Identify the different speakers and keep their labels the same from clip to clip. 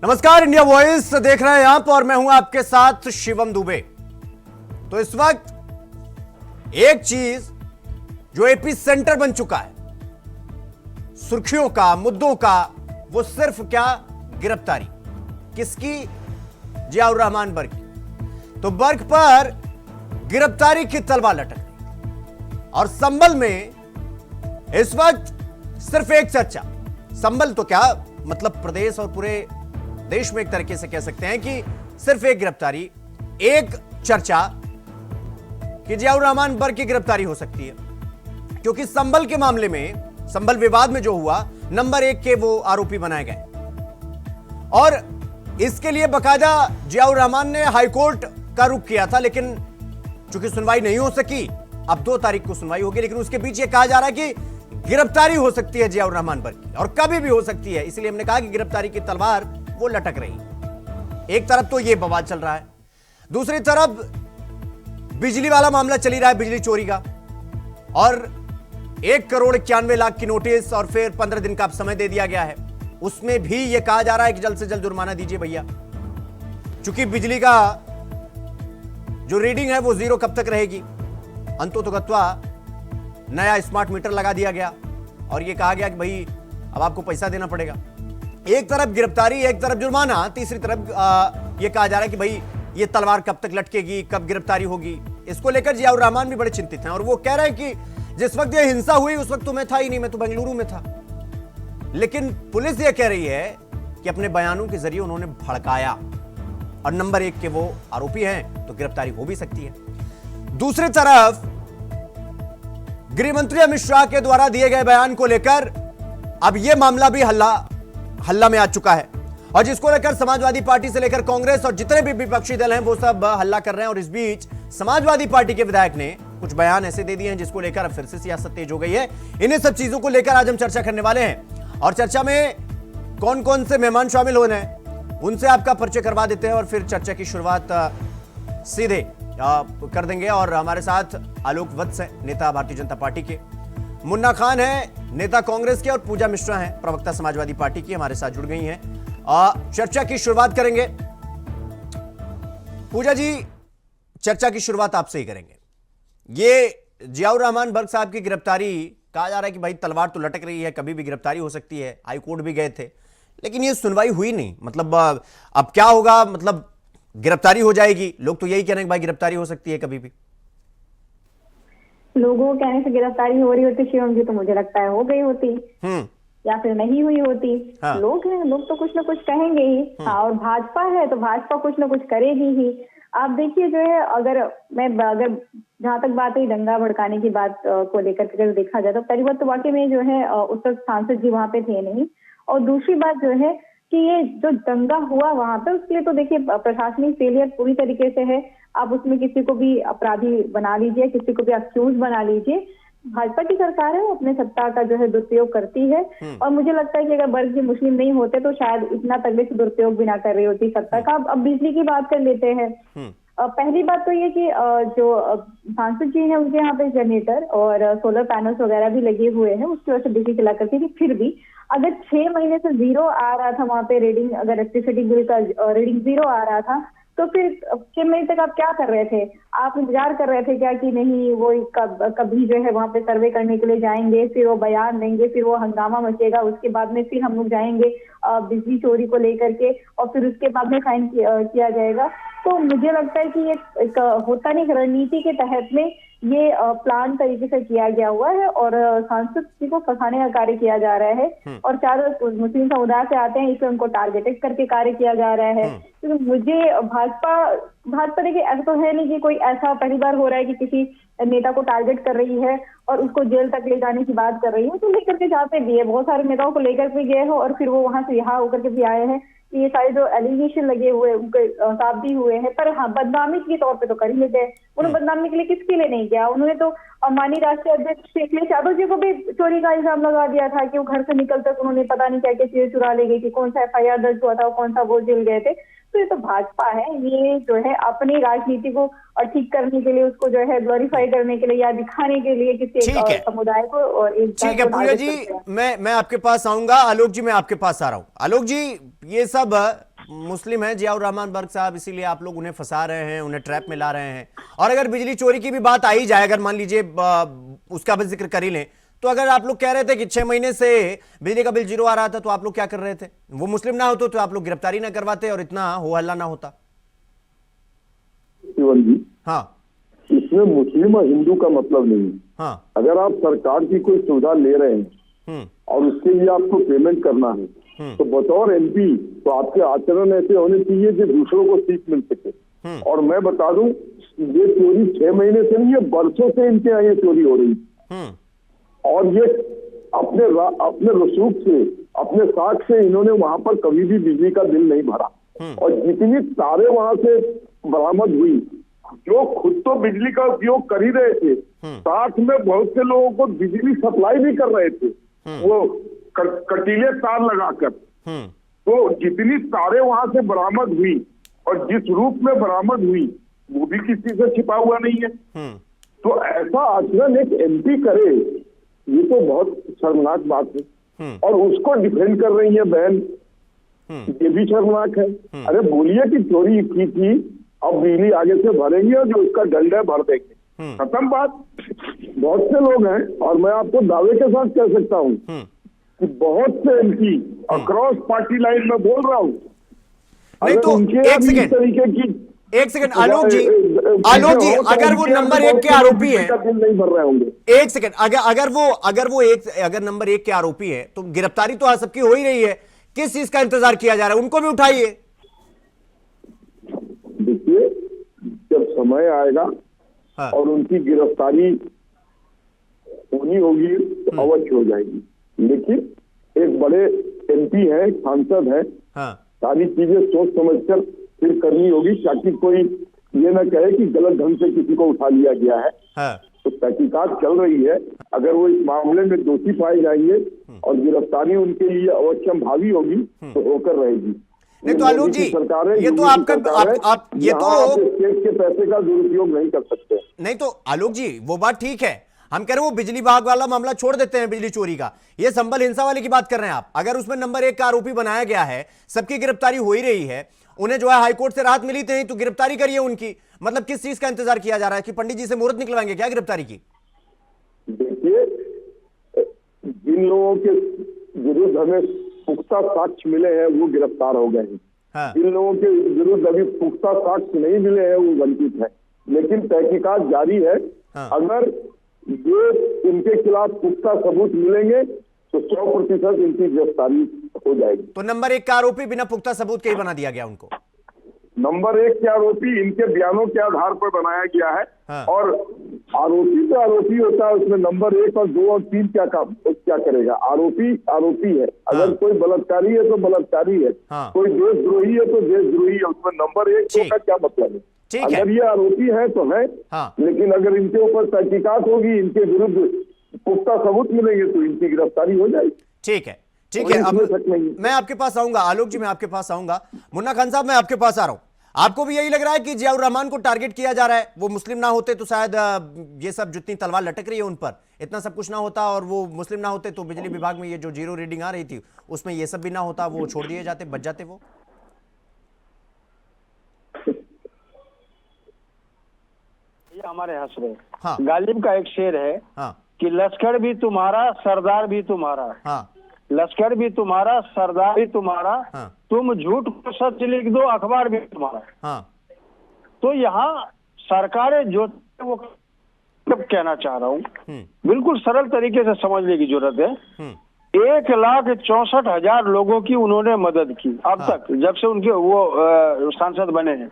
Speaker 1: नमस्कार, India voice देख रहे हैं आप और मैं हूं आपके साथ शिवम दुबे। तो इस वक्त एक चीज जो एपी सेंटर बन चुका है सुर्खियों का, मुद्दों का, वो सिर्फ क्या, गिरफ्तारी किसकी? जियाउर रहमान बर्क की। तो बर्क पर गिरफ्तारी की तलवार लटक गई और संभल में इस वक्त सिर्फ एक चर्चा, संभल तो क्या मतलब प्रदेश और पूरे देश में एक तरीके से कह सकते हैं कि सिर्फ एक गिरफ्तारी, एक चर्चा कि जियाउर रहमान बर्क की गिरफ्तारी हो सकती है, क्योंकि संभल के मामले में, संभल विवाद में जो हुआ, नंबर 1 के वो आरोपी बनाए गए और इसके लिए बकायदा जियाउर रहमान ने हाईकोर्ट का रुख किया था, लेकिन चूंकि सुनवाई नहीं हो सकी, अब 2 तारीख को सुनवाई होगी, लेकिन उसके बीच ये कहा जा रहा है कि गिरफ्तारी हो सकती है जियाउर रहमान बर्क की और कभी भी हो सकती है। इसलिए हमने कहा कि गिरफ्तारी की तलवार वो लटक रही। एक तरफ तो ये बवाल चल रहा है, दूसरी तरफ बिजली वाला मामला चली रहा है, बिजली चोरी का, और 1,91,00,000 की नोटिस और फिर 15 दिन का समय दे दिया गया है। उसमें भी यह कहा जा रहा है कि जल्द से जल्द जुर्माना दीजिए भैया, चूंकि बिजली का जो रीडिंग है वो 0 कब तक रहेगी। अंततोगत्वा नया स्मार्ट मीटर लगा दिया गया और यह कहा गया कि भाई अब आपको पैसा देना पड़ेगा। एक तरफ गिरफ्तारी, एक तरफ जुर्माना, तीसरी तरफ यह कहा जा रहा है कि भाई ये तलवार कब तक लटकेगी, कब गिरफ्तारी होगी। इसको लेकर जियाउर रहमान भी बड़े चिंतित हैं और वो कह रहे हैं कि जिस वक्त ये हिंसा हुई उस वक्त तो मैं था ही नहीं, मैं तो बेंगलुरु में था। लेकिन पुलिस ये कह रही है कि अपने बयानों के जरिए उन्होंने भड़काया और नंबर 1 के वो आरोपी हैं, तो गिरफ्तारी हो भी सकती है। दूसरी तरफ गृह मंत्री अमित शाह के द्वारा दिए गए बयान को लेकर अब यह मामला भी हल्ला में आ चुका है और जिसको लेकर समाजवादी पार्टी से लेकर कांग्रेस और जितने भी विपक्षी दल हैं वो सब हल्ला कर रहे हैं। और इस बीच समाजवादी पार्टी के विधायक ने कुछ बयान ऐसे दे दिए हैं जिसको लेकर अब फिर से सियासत तेज हो गई है। इन्हीं सब चीजों को लेकर आज हम चर्चा करने वाले हैं और चर्चा में कौन कौन से मेहमान शामिल होने हैं उनसे आपका परिचय करवा देते हैं और फिर चर्चा की शुरुआत सीधे कर देंगे। और हमारे साथ आलोक वत्स हैं, नेता भारतीय जनता पार्टी के, मुन्ना खान है, नेता कांग्रेस के, और पूजा मिश्रा हैं, प्रवक्ता समाजवादी पार्टी की, हमारे साथ जुड़ गई हैं। चर्चा की शुरुआत करेंगे। पूजा जी, चर्चा की शुरुआत आपसे ही करेंगे। ये जियाउर रहमान बर्क साहब की गिरफ्तारी, कहा जा रहा है कि भाई तलवार तो लटक रही है, कभी भी गिरफ्तारी हो सकती है, हाईकोर्ट भी गए थे, लेकिन ये सुनवाई हुई नहीं। मतलब अब क्या होगा, मतलब गिरफ्तारी हो जाएगी, लोग तो यही कह रहे हैं कि भाई गिरफ्तारी हो सकती है कभी भी।
Speaker 2: लोगों के कहने से गिरफ्तारी हो रही होती शिवम जी, तो मुझे लगता है हो गई होती या फिर नहीं हुई होती। हाँ। लोग हैं, लोग तो कुछ ना कुछ कहेंगे ही। हाँ, और भाजपा है तो भाजपा कुछ ना कुछ करेगी ही। आप देखिए जो है, अगर जहाँ तक बात है दंगा भड़काने की बात को लेकर अगर देखा जाए तो पहली बात तो वाकई में जो है उस वक्त सांसद जी वहाँ पे थे नहीं, और दूसरी बात जो है कि ये जो दंगा हुआ वहां पे, उसके लिए तो देखिए प्रशासनिक फेलियर पूरी तरीके से है। आप उसमें किसी को भी अपराधी बना लीजिए, किसी को भी अक्यूज बना लीजिए, भाजपा की सरकार है, वो अपने सत्ता का जो है दुरुपयोग करती है। और मुझे लगता है कि अगर बर्क जी मुस्लिम नहीं होते तो शायद इतना तगड़े से दुरुपयोग भी ना कर रही होती सत्ता का। अब बिजली की बात कर लेते हैं। पहली बात तो ये कि जो सांसद जी हैं उनके यहाँ पे जनरेटर और सोलर पैनल्स वगैरह भी लगे हुए हैं, उसकी वजह से बिजली चला करती थी। फिर भी अगर 6 महीने से 0 आ रहा था वहां पे रीडिंग, अगर इलेक्ट्रिसिटी बिल का रीडिंग 0 आ रहा था, तो फिर 6 महीने तक आप क्या कर रहे थे? आप इंतजार कर रहे थे क्या कि नहीं वो कभी जो है वहां पे सर्वे करने के लिए जाएंगे, फिर वो बयान देंगे, फिर वो हंगामा मचेगा, उसके बाद में फिर हम लोग जाएंगे बिजली चोरी को लेकर के और फिर उसके बाद में फाइन किया जाएगा। तो मुझे लगता है कि एक होता नहीं, रणनीति के तहत में ये प्लान तरीके से किया गया हुआ है और सांसद जी को फंसाने का कार्य किया जा रहा है और चारों मुस्लिम समुदाय से आते हैं, इसलिए उनको टारगेटेड करके कार्य किया जा रहा है। तो मुझे भाजपा देखिए ऐसा तो है नहीं कि कोई ऐसा पहली बार हो रहा है कि किसी नेता को टारगेट कर रही है और उसको जेल तक ले जाने की बात कर रही है, तो लेकर के जाते भी है, बहुत सारे नेताओं को लेकर के गए हो और फिर वो वहां से यहाँ होकर के भी आए हैं। ये सारे जो एलिगेशन लगे हुए उनके साथ भी हुए हैं, पर हाँ बदनामी के तौर पे तो कर ही लेते हैं। उन्होंने बदनामी के लिए किसके लिए नहीं किया? उन्होंने तो माननीय राष्ट्रीय अध्यक्ष अखिलेश यादव जी को भी चोरी का इल्जाम लगा दिया था कि वो घर से निकलते उन्होंने पता नहीं क्या क्या चीजें चुरा ले गई थी, कौन सा FIR दर्ज हुआ था, कौन सा वो जेल गए थे। तो ये तो भाजपा है, ये जो है अपनी राजनीति को ठीक करने के लिए, उसको जो है ग्लोरीफाई करने के लिए या दिखाने के लिए किसी समुदाय को और एक
Speaker 1: ठीक है पूजा जी, मैं आपके पास आऊंगा। आलोक जी, मैं आपके पास आ रहा हूं। आलोक जी, ये सब मुस्लिम हैं जियाउर रहमान बर्क साहब, इसीलिए आप लोग उन्हें फंसा रहे हैं, उन्हें ट्रैप में ला रहे हैं। और अगर बिजली चोरी की भी बात आई जाए, अगर मान लीजिए उसका भी जिक्र कर ही लें, तो अगर आप लोग कह रहे थे कि 6 महीने से बिजली का बिल 0 आ रहा था, तो आप लोग क्या कर रहे थे? वो मुस्लिम ना होते तो आप लोग गिरफ्तारी ना करवाते और इतना हो हल्ला ना होता।
Speaker 3: शिवम जी,
Speaker 1: हाँ,
Speaker 3: इसमें मुस्लिम और हिंदू का मतलब नहीं है।
Speaker 1: हाँ,
Speaker 3: अगर आप सरकार की कोई सुविधा ले रहे हैं और उसके लिए आपको पेमेंट करना है, तो बतौर एमपी तो आपके आचरण ऐसे होने चाहिए कि दूसरों को सीख मिल सके। और मैं बता दूं, ये चोरी 6 महीने से नहीं, ये बरसों से इनके यहाँ ये चोरी हो रही है। और ये अपने रसूख से, अपने साख से इन्होंने वहां पर कभी भी बिजली का बिल नहीं भरा। और जितनी तारें वहां से बरामद हुई, जो खुद तो बिजली का उपयोग कर ही रहे थे, साथ में बहुत से लोगों को बिजली सप्लाई भी कर रहे थे, वो कटीले तार लगाकर। तो जितनी तारें वहां से बरामद हुई और जिस रूप में बरामद हुई, वो भी किसी से छिपा हुआ नहीं है। तो ऐसा आचरण एक एमपी करे, ये तो बहुत शर्मनाक बात है। और उसको डिफेंड कर रही है बहन, ये भी शर्मनाक है। अरे बोलिए कि चोरी की थी, अब बिजली आगे से भरेंगे और जो उसका दंड है भर देंगे, खत्म बात। बहुत से लोग हैं, और मैं आपको दावे के साथ कह सकता हूँ कि बहुत से एमपी अक्रॉस पार्टी लाइन में बोल रहा हूँ,
Speaker 1: नहीं तो एक सेकंड
Speaker 3: तरीके की
Speaker 1: आलोक जी, अगर वो नंबर 1 के आरोपी है,
Speaker 3: नहीं भर रहे होंगे।
Speaker 1: एक सेकंड, अगर नंबर 1 के आरोपी है, तो गिरफ्तारी तो आज सबकी हो ही रही है, किस चीज का इंतजार किया जा रहा है? उनको भी उठाइए।
Speaker 3: देखिए, जब समय आएगा
Speaker 1: हाँ,
Speaker 3: और उनकी गिरफ्तारी होनी होगी तो अवश्य हो जाएगी। लेकिन एक बड़े एमपी है, सांसद है,
Speaker 1: हाँ,
Speaker 3: सारी चीजें सोच समझकर फिर करनी होगी, ताकि कोई ये ना कहे कि गलत ढंग से किसी को उठा लिया गया है।
Speaker 1: हाँ,
Speaker 3: तो तहकीकात चल रही है। अगर वो इस मामले में दोषी पाए जाएंगे और गिरफ्तारी उनके लिए अवश्य भावी होगी तो होकर रहेगी।
Speaker 1: नहीं तो आलोक जी, ये तो आपका आप ये तो
Speaker 3: स्टेट के पैसे का दुरुपयोग नहीं कर सकते।
Speaker 1: नहीं तो आलोक जी, वो बात ठीक है, हम कह रहे हैं वो बिजली विभाग वाला मामला छोड़ देते हैं, बिजली चोरी का, ये संबल हिंसा वाले की बात कर रहे हैं आप। अगर उसमें नंबर 1 का आरोपी बनाया गया है, सबकी गिरफ्तारी हो ही रही है, उन्हें जो है हाईकोर्ट से राहत मिली थी, तो गिरफ्तारी करिए उनकी। मतलब किस चीज का इंतजार किया जा रहा है कि पंडित जी से मुहूर्त निकलवाएंगे क्या गिरफ्तारी की?
Speaker 3: देखिए, जिन लोगों के विरुद्ध हमें पुख्ता साक्ष्य मिले हैं वो गिरफ्तार हो गए हैं।
Speaker 1: हाँ,
Speaker 3: जिन लोगों के विरुद्ध अभी पुख्ता साक्ष्य नहीं मिले हैं वो वंचित है, लेकिन तहकीकात जारी है।
Speaker 1: हाँ,
Speaker 3: अगर जो इनके खिलाफ पुख्ता सबूत मिलेंगे तो 100% इनकी गिरफ्तारी हो जाएगी।
Speaker 1: तो नंबर 1 का आरोपी बिना पुख्ता सबूत के ही बना दिया गया उनको?
Speaker 3: नंबर 1 के आरोपी इनके बयानों के आधार पर बनाया गया है।
Speaker 1: हाँ,
Speaker 3: और आरोपी तो आरोपी होता है, उसमें नंबर 1 और 2 और 3 क्या करेगा? आरोपी है। अगर कोई बलात्कारी है तो बलात्कारी है,
Speaker 1: हाँ,
Speaker 3: कोई देशद्रोही है तो देशद्रोही है, उसमें नंबर 1 का क्या मतलब है? अगर ये आरोपी है तो है,
Speaker 1: हाँ,
Speaker 3: लेकिन अगर इनके ऊपर तहकीकात होगी, इनके विरुद्ध पुख्ता सबूत मिलेंगे तो इनकी गिरफ्तारी हो जाएगी।
Speaker 1: ठीक है, ठीक है। अब मैं आपके पास आऊंगा आलोक जी, मैं आपके पास आऊंगा। मुन्ना खान साहब, मैं आपके पास आ रहा हूं। आपको भी यही लग रहा है कि जियाउर रहमान को टारगेट किया जा रहा है? वो मुस्लिम ना होते तो शायद ये सब जितनी तलवार लटक रही है उन पर, इतना सब कुछ ना होता, और वो मुस्लिम ना होते तो बिजली विभाग में ये जो 0 रीडिंग आ रही थी उसमें ये सब भी ना होता, वो छोड़ दिए जाते, बच जाते वो।
Speaker 4: ये हमारे हंसरे
Speaker 1: हाँ,
Speaker 4: गालिब का एक शेर है,
Speaker 1: हाँ,
Speaker 4: कि लश्कर भी तुम्हारा सरदार भी तुम्हारा,
Speaker 1: हाँ,
Speaker 4: लश्कर भी तुम्हारा सरदार भी तुम्हारा,
Speaker 1: हाँ,
Speaker 4: तुम झूठ को सच लिख दो अखबार भी तुम्हारा।
Speaker 1: हाँ,
Speaker 4: तो यहाँ सरकारें जो वो कब कहना चाह रहा हूँ, बिल्कुल सरल तरीके से समझने की जरूरत है। 1,64,000 लोगों की उन्होंने मदद की अब तक, जब से उनके वो सांसद बने हैं,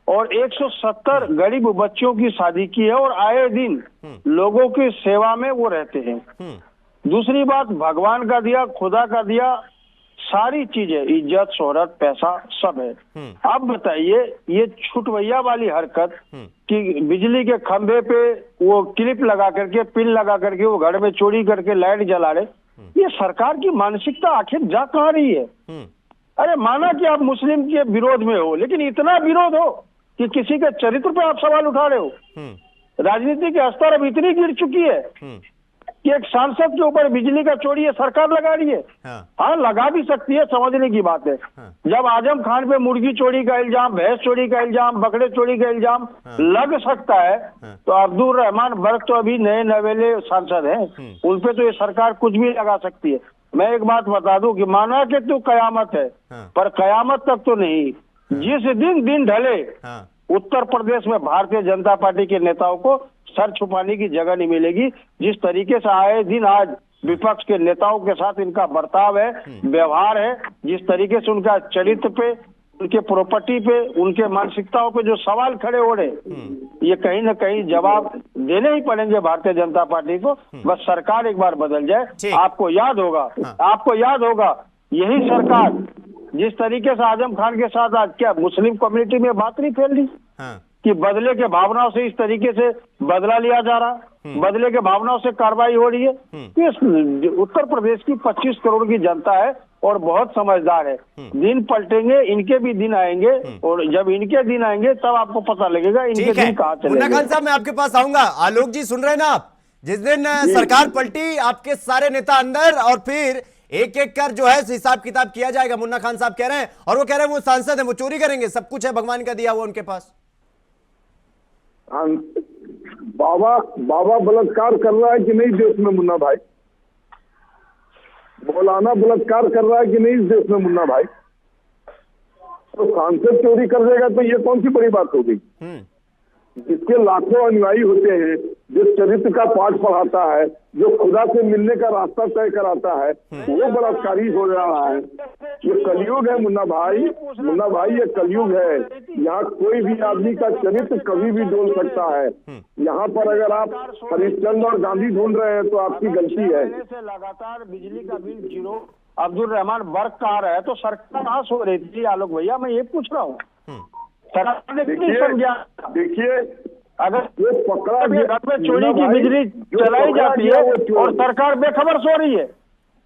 Speaker 4: और 170 गरीब बच्चों की शादी की है, और आए दिन लोगों की सेवा में वो रहते हैं। दूसरी बात, भगवान का दिया, खुदा का दिया, सारी चीजें, इज्जत, शोहरत, पैसा सब है। अब बताइए, ये छुटवैया वाली हरकत कि बिजली के खंभे पे वो क्लिप लगा करके, पिन लगा करके वो घर में चोरी करके लाइट जला रहे, ये सरकार की मानसिकता आखिर जा कहाँ रही है? अरे माना कि आप मुस्लिम के विरोध में हो, लेकिन इतना विरोध हो कि किसी के चरित्र पे आप सवाल उठा रहे हो। राजनीति के स्तर अब इतनी गिर चुकी है कि एक सांसद के ऊपर बिजली का चोरी है, सरकार लगा रही है। हाँ, लगा भी सकती है, समझने की बात है। जब आजम खान पे मुर्गी चोरी का इल्जाम, भैंस चोरी का इल्जाम, बकरे चोरी का इल्जाम लग सकता है, तो अब्दुल रहमान बर्क तो अभी नए नवेले सांसद हैं, उन पे तो ये सरकार कुछ भी लगा सकती है। मैं एक बात बता दूं कि माना कि तो कयामत है, पर कयामत तक तो नहीं। जिस दिन ढले, उत्तर प्रदेश में भारतीय जनता पार्टी के नेताओं को सर छुपाने की जगह नहीं मिलेगी। जिस तरीके से आए दिन आज विपक्ष के नेताओं के साथ इनका बर्ताव है, व्यवहार है, जिस तरीके से उनका चरित्र पे, उनके प्रॉपर्टी पे, उनके मानसिकताओं पे जो सवाल खड़े हो रहे, ये कहीं ना कहीं जवाब देने ही पड़ेंगे भारतीय जनता पार्टी को। बस सरकार एक बार बदल जाए। आपको याद होगा यही सरकार जिस तरीके से आजम खान के साथ आज क्या मुस्लिम कम्युनिटी में बात नहीं फैल रही कि बदले के भावनाओं से इस तरीके से बदला लिया जा रहा, बदले के भावनाओं से कार्रवाई हो रही है। इस उत्तर प्रदेश की 25 करोड़ की जनता है और बहुत समझदार है। दिन पलटेंगे, इनके भी दिन आएंगे, और जब इनके दिन आएंगे तब आपको पता लगेगा इनके दिन कहाँ चलेंगे।
Speaker 1: मुन्ना खान साहब, मैं आपके पास आऊंगा। आलोक जी, सुन रहे हैं ना आप? जिस दिन सरकार पलटी, आपके सारे नेता अंदर, और फिर एक एक कर जो है हिसाब किताब किया जाएगा। मुन्ना खान साहब कह रहे हैं, और वो कह रहे हैं वो सांसद है, वो चोरी करेंगे, सब कुछ है भगवान का दिया हुआ उनके पास।
Speaker 3: बाबा बलात्कार कर रहा है कि नहीं देश में मुन्ना भाई? मौलाना बलात्कार कर रहा है कि नहीं इस देश में मुन्ना भाई? तो सांसद चोरी कर देगा तो ये कौन सी बड़ी बात हो गई? जिसके लाखों अनुयायी होते हैं, जो चरित्र का पाठ पढ़ाता है, जो खुदा से मिलने का रास्ता तय कराता है, वो बलात्कारी हो रहा है। ये कलयुग है मुन्ना भाई, ये कलयुग है। यहाँ कोई भी आदमी का चरित्र कभी भी डोल सकता है। यहाँ पर अगर आप हरिश्चंद्र और गांधी ढूंढ रहे हैं तो आपकी गलती है।
Speaker 4: लगातार बिजली का बिल जीरो, अब्दुल रहमान बर्क कहा रहा है, तो सरकार कहाँ सो रही थी? आलोक भैया, मैं ये पूछ रहा हूँ।
Speaker 3: देखिए, अगर वो पकड़ा
Speaker 4: गया, घर में चोरी की बिजली चलाई जाती है और सरकार बेखबर सो रही है।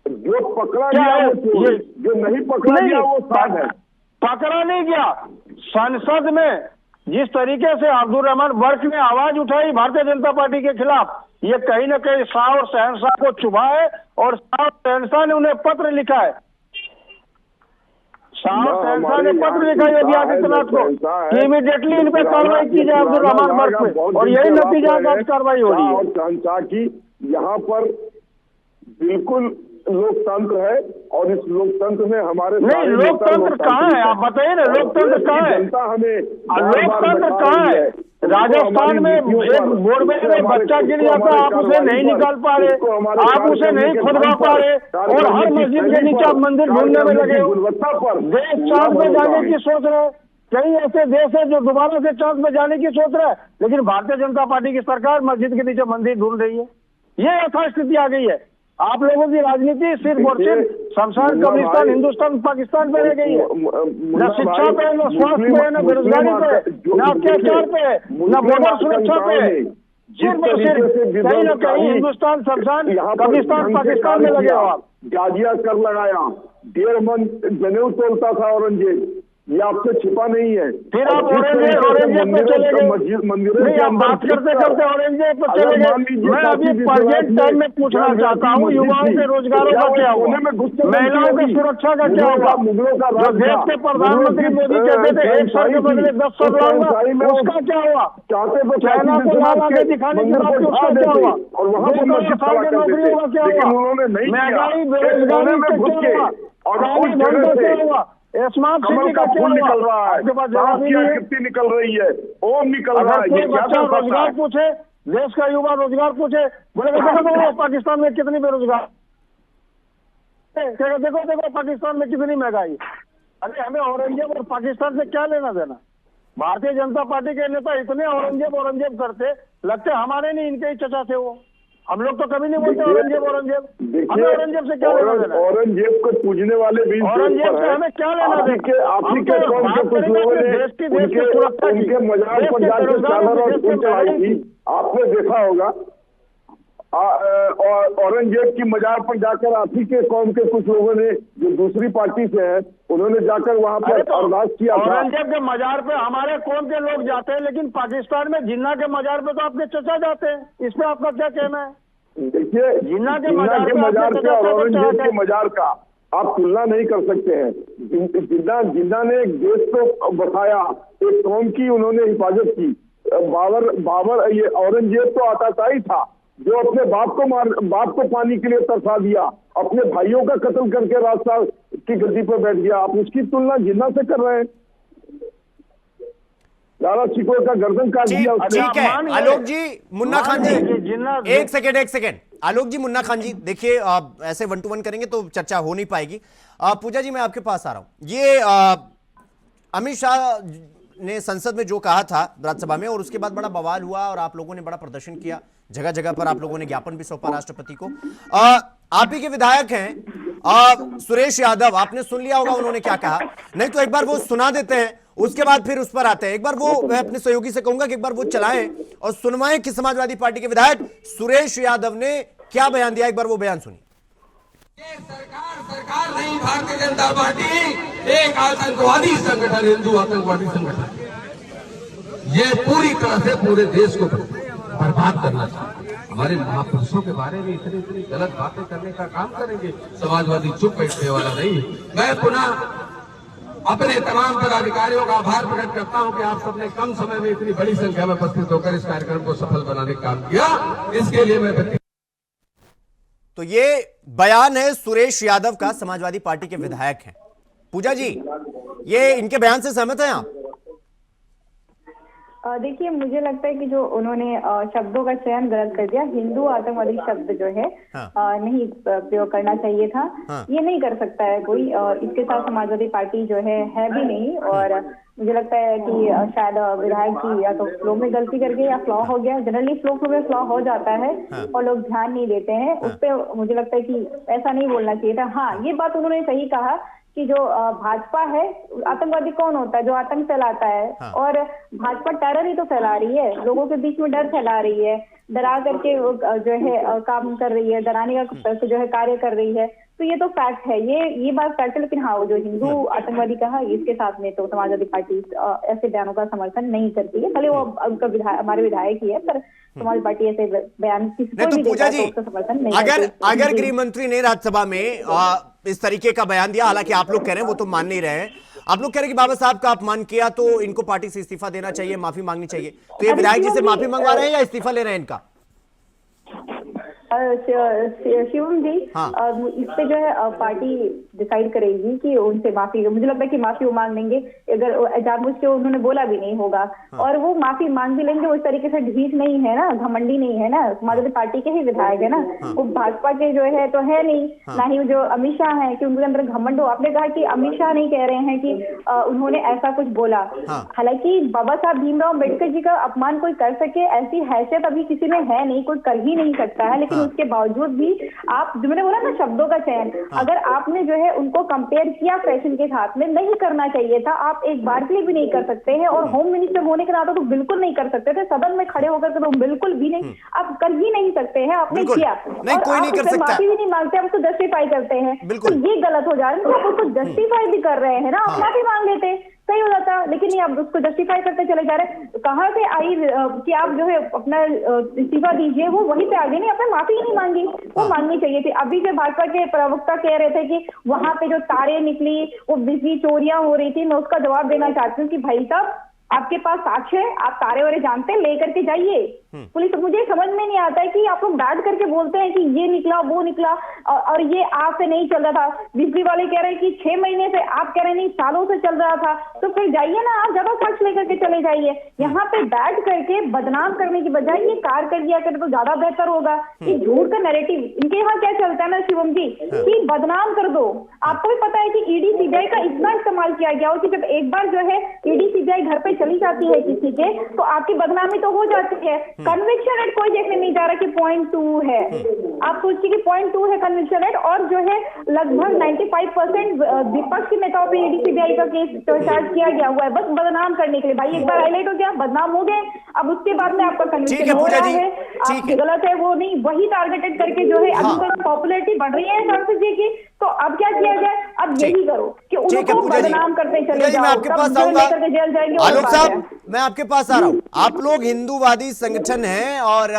Speaker 3: जो पकड़ा गया वो चोर, जो नहीं पकड़ा गया वो साध है।
Speaker 4: पकड़ा नहीं गया। संसद में जिस तरीके से अब्दुल रहमान बर्क ने आवाज उठाई भारतीय जनता पार्टी के खिलाफ, ये कहीं ना कहीं शाह और शहनशाह को चुभा है, और शाह और शहनशाह ने उन्हें पत्र लिखा है। शहनशाह ने पत्र लिखा योगी आदित्यनाथ को कि इमीडिएटली इन पे कार्रवाई की जाए अब्दुल रहमान बर्क पे, और यही नतीजा आज कार्रवाई हो रही है।
Speaker 3: और शहनशाह की यहाँ पर बिल्कुल लोकतंत्र है, और इस लोकतंत्र में हमारे
Speaker 4: नहीं, लोकतंत्र कहाँ है? आप बताइए ना, लोकतंत्र कहाँ है?
Speaker 3: जनता हमें
Speaker 4: लोकतंत्र कहाँ है? राजस्थान में एक बोरवेल में बच्चा गिर जाता है, आप उसे नहीं निकाल पा रहे, आप उसे नहीं खुदवा पा रहे, और हर मस्जिद के नीचे आप मंदिर ढूंढने में लगे हो। देश चांद में जाने की सोच रहे हैं। कई ऐसे देश है जो दोबारा से चांद में जाने की सोच रहा है, लेकिन भारतीय जनता पार्टी की सरकार मस्जिद के नीचे मंदिर ढूंढ रही है। ये यथास्थिति आ गई है। आप लोगों की राजनीति सिर्फ और सिर्फ शमशान, कब्रिस्तान, हिंदुस्तान, पाकिस्तान पे रह गई है। न शिक्षा पे, न स्वास्थ्य पे, न बेरोजगारी पे, न अत्याचार पे, न बॉर्डर सुरक्षा पे। सिर्फ और सिर्फ कहीं न कहीं हिंदुस्तान, शमशान, कब्रिस्तान, पाकिस्तान में लगे हो आप।
Speaker 3: जाजिया कर लगाया, 1.5 मन जनेऊ तोलता था औरंगजेब, ये आपसे छिपा नहीं है।
Speaker 4: फिर आप औरंगजेब पे चले गए। नहीं, आप बात करते करते औरंगजेब पे चले गए। मैं अभी प्रेजेंट टाइम में पूछना चाहता हूँ, युवाओं के रोजगारों का क्या हुआ? महिलाओं की सुरक्षा का क्या हुआ? जो देश के प्रधानमंत्री मोदी कहते थे 1 साल के बदले 10 साल लाऊंगा, उसका क्या हुआ? चाइना को माल आगे दिखाने की बात, उसका क्या हुआ? और वहाँ साल के नौकरियों का क्या हुआ? महंगाई, बेरोजगारी का क्या हुआ? और क्या हुआ? स्मार्ट सिटी का क्या
Speaker 3: निकल रहा है?
Speaker 4: आपके पास जवाब नहीं है।
Speaker 3: कितनी निकल रही है? ओम निकल रहा है।
Speaker 4: कोई बच्चा रोजगार पूछे, देश का युवा रोजगार पूछे, बोलेगा देखो पाकिस्तान में कितनी बेरोजगार, देखो पाकिस्तान में कितनी महंगाई। अरे हमें औरंगजेब और पाकिस्तान से क्या लेना देना? भारतीय जनता पार्टी के नेता इतने औरंगजेब करते, लगते हमारे नहीं, इनके ही चचा थे वो। हम लोग तो कभी नहीं बोलते औरंगजेब। हमें औरंगजेब से क्या लेना देना?
Speaker 3: औरंगजेब को पूजने वाले भी
Speaker 4: औरंगजेब से हमें क्या लेना देना?
Speaker 3: उनके मजाक पर जाकर चादर और फूल चढ़ाई थी, आपने देखा होगा। औरंगजेब की मजार पर जाकर आप ही के कौम के कुछ लोगों ने जो दूसरी पार्टी से है, उन्होंने जाकर वहां पर अरदास किया था।
Speaker 4: औरंगजेब के मजार पे हमारे कौम के लोग जाते हैं, लेकिन पाकिस्तान में जिन्ना के मजार पे तो आपके चचा जाते हैं। इसमें आपका क्या कहना है?
Speaker 3: देखिए, जिन्ना के मजार के और औरंगजेब के मजार का आप तुलना नहीं कर सकते हैं। जिन्ना ने एक देश को बसाया, एक कौम की उन्होंने हिफाजत की। बाबर ये औरंगजेब तो आताताई था जो अपने बाप को पानी के लिए तरसा दिया, अपने भाइयों का कत्ल करके रास्ता की गद्दी पर बैठ गया। आप उसकी तुलना जिन्ना से कर रहे हैं। लाला चिकोर का गर्दन काट दिया उसने।
Speaker 1: ठीक है आलोक जी, मुन्ना खान जी, एक सेकेंड आलोक जी, मुन्ना खान जी, देखिए ऐसे 1 to 1 करेंगे तो चर्चा हो नहीं पाएगी। पूजा जी मैं आपके पास आ रहा हूं। ये अमित शाह ने संसद में जो कहा था राज्यसभा में, और उसके बाद बड़ा बवाल हुआ और आप लोगों ने बड़ा प्रदर्शन किया, जगह जगह पर आप लोगों ने ज्ञापन भी सौंपा राष्ट्रपति को। आप ही के विधायक हैं सुरेश यादव, आपने सुन लिया होगा उन्होंने क्या कहा, नहीं तो एक बार वो सुना देते हैं, उसके बाद फिर उस पर आते हैं। एक बार वो, मैं अपने सहयोगी से कहूंगा कि एक बार वो चलाएं और सुनवाएं कि समाजवादी पार्टी के विधायक सुरेश यादव ने क्या बयान दिया। एक बार वो बयान सुनिए।
Speaker 5: ये सरकार नहीं, भारतीय जनता पार्टी एक आतंकवादी संगठन, हिंदू आतंकवादी संगठन, ये पूरी तरह से पूरे देश को बर्बाद करना चाहते हैं। हमारे महापुरुषों के बारे में इतनी गलत बातें करने का काम करेंगे, समाजवादी चुप बैठने वाला नहीं। मैं पुनः अपने तमाम पदाधिकारियों का आभार प्रकट करता हूं कि आप सबने कम समय में इतनी बड़ी संख्या में उपस्थित होकर इस कार्यक्रम को सफल बनाने का काम किया। इसके लिए मैं
Speaker 1: तो ये बयान है सुरेश यादव का, समाजवादी पार्टी के विधायक हैं। पूजा जी, ये इनके बयान से सहमत हैं आप?
Speaker 2: देखिए, मुझे लगता है कि जो उन्होंने शब्दों का चयन गलत कर दिया। हिंदू आतंकवादी शब्द जो है नहीं प्रयोग करना चाहिए था। ये नहीं कर सकता है कोई, इसके साथ समाजवादी पार्टी जो है भी नहीं। और मुझे लगता है कि शायद विधायक की या तो फ्लो में गलती कर गई या फ्लॉ हो गया। जनरली फ्लो में फ्लॉ हो जाता है और लोग ध्यान नहीं देते हैं उस पर। मुझे लगता है कि ऐसा नहीं बोलना चाहिए था। हाँ, ये बात उन्होंने सही कहा कि जो भाजपा है, आतंकवादी कौन होता है? जो आतंक फैलाता है। और भाजपा टेरर ही तो फैला रही है, लोगों के बीच में डर फैला रही है, डरा करके जो है काम कर रही है, डराने का जो है कार्य कर रही है। तो ये तो फैक्ट है, ये बात फैक्ट है। लेकिन हाँ, वो जो हिंदू आतंकवादी कहा, इसके साथ में तो समाजवादी पार्टी ऐसे बयानों का समर्थन नहीं करती है। भले वो उनका हमारे विधायक ही है, पर समाजवादी पार्टी ऐसे बयान
Speaker 1: तो पूजा जी, अगर गृह मंत्री ने राज्यसभा में इस तरीके का बयान दिया, हालांकि आप लोग कह रहे हैं वो तो मान नहीं रहे हैं, आप लोग कह रहे हैं कि बाबा साहब का अपमान किया तो इनको पार्टी से इस्तीफा देना चाहिए, माफी मांगनी चाहिए, तो ये विधायक जी से माफी मंगवा रहे हैं या इस्तीफा ले रहे हैं इनका?
Speaker 2: शिवम जी, इस पे जो है पार्टी डिसाइड करेगी कि उनसे माफी, मुझे लगता है कि माफी वो मांग लेंगे। अगर जानबूझ के उन्होंने बोला भी नहीं होगा और वो माफी मांग भी लेंगे। उस तरीके से ढीठ नहीं है ना, घमंडी नहीं है ना, समाजवादी पार्टी के ही विधायक है ना, वो भाजपा के जो है तो है नहीं। ना ही जो अमित शाह है कि उनके अंदर घमंड हो। आपने कहा कि अमित शाह नहीं कह रहे हैं कि उन्होंने ऐसा कुछ बोला। हालांकि बाबा साहब भीमराव अम्बेडकर जी का अपमान कोई कर सके, ऐसी हैसियत अभी किसी में है नहीं, कोई कर ही नहीं सकता है। लेकिन उसके बावजूद भी आप, जो मैंने बोला ना शब्दों का चयन, अगर आपने जो है उनको कंपेयर किया फैशन के साथ में, नहीं करना चाहिए था। आप एक बार के लिए भी नहीं कर सकते हैं और होम मिनिस्टर होने के नाते तो बिल्कुल नहीं कर सकते थे। सदन में खड़े होकर तो बिल्कुल भी नहीं, आप कर ही नहीं सकते हैं। आपने किया
Speaker 1: नहीं, कोई नहीं कर सकता,
Speaker 2: माफी भी नहीं मांगते, आप उसको जस्टिफाई करते हैं, तो ये गलत हो जा रहा है। आप उसको जस्टिफाई भी कर रहे हैं ना, आप माफी मांग लेते, सही हो जाता। लेकिन नहीं, आप उसको जस्टिफाई करते चले जा रहे हैं। कहाँ से आई कि आप जो है अपना इस्तीफा दीजिए, वो वहीं पे आ गई। नहीं, आपने माफी ही नहीं मांगी, वो मांगनी चाहिए थी। अभी जो भाजपा के प्रवक्ता कह रहे थे कि वहां पे जो तारे निकली, वो बिजली चोरियां हो रही थी, मैं उसका जवाब देना चाहती हूँ कि भाई साहब, आपके पास साक्ष्य है, आप तारे वारे जानते हैं, लेकर के जाइए पुलिस। मुझे समझ में नहीं आता है कि आप लोग डांट करके बोलते हैं कि ये निकला वो निकला और ये आज से नहीं चल रहा था। बिजली वाले कह रहे हैं कि 6 महीने से, आप कह रहे हैं नहीं सालों से चल रहा था। तो फिर जाइए ना, आप ज्यादा साक्ष्य लेकर के चले जाइए। यहाँ पे बैठ करके बदनाम करने की बजाय ये कार कर दिया करे तो ज्यादा बेहतर होगा। ये झूठ का नैरेटिव इनके यहाँ क्या चलता है ना शिवम जी, कि बदनाम कर दो। आपको भी पता है कि ईडी सीबीआई का इतना इस्तेमाल किया गया हो कि जब एक बार जो है ईडी सीबीआई घर पे चली जाती है किसी के, तो आपकी बदनामी तो हो जाती है। कन्विक्शन रेट कोई देखने नहीं जा रहा कि 0.2 है। आप सोचिए कि 0.2 है कन्विक्शन रेट, और जो है लगभग 95% विपक्ष के नेताओं पे ईडी सीबीआई का केस चार्ज किया गया हुआ है, बस बदनाम करने के लिए। भाई एक बार हाईलाइट हो गया, बदनाम हो गए, अब उसके बाद में आपका कन्विक्शन हो रहा है, आपकी गलत है वो नहीं, वही टारगेटेड करके जो है अभी पॉपुलैरिटी बढ़ रही है सांसद जी की। तो अब क्या किया जाए? अब यही करो कि उनको बदनाम करते चले जाओ,
Speaker 1: मैं आपके पास आऊंगा।
Speaker 2: जेल जाएंगे।
Speaker 1: आलोक साहब, मैं आपके पास आ रहा हूं। आप लोग हिंदूवादी संगठन हैं और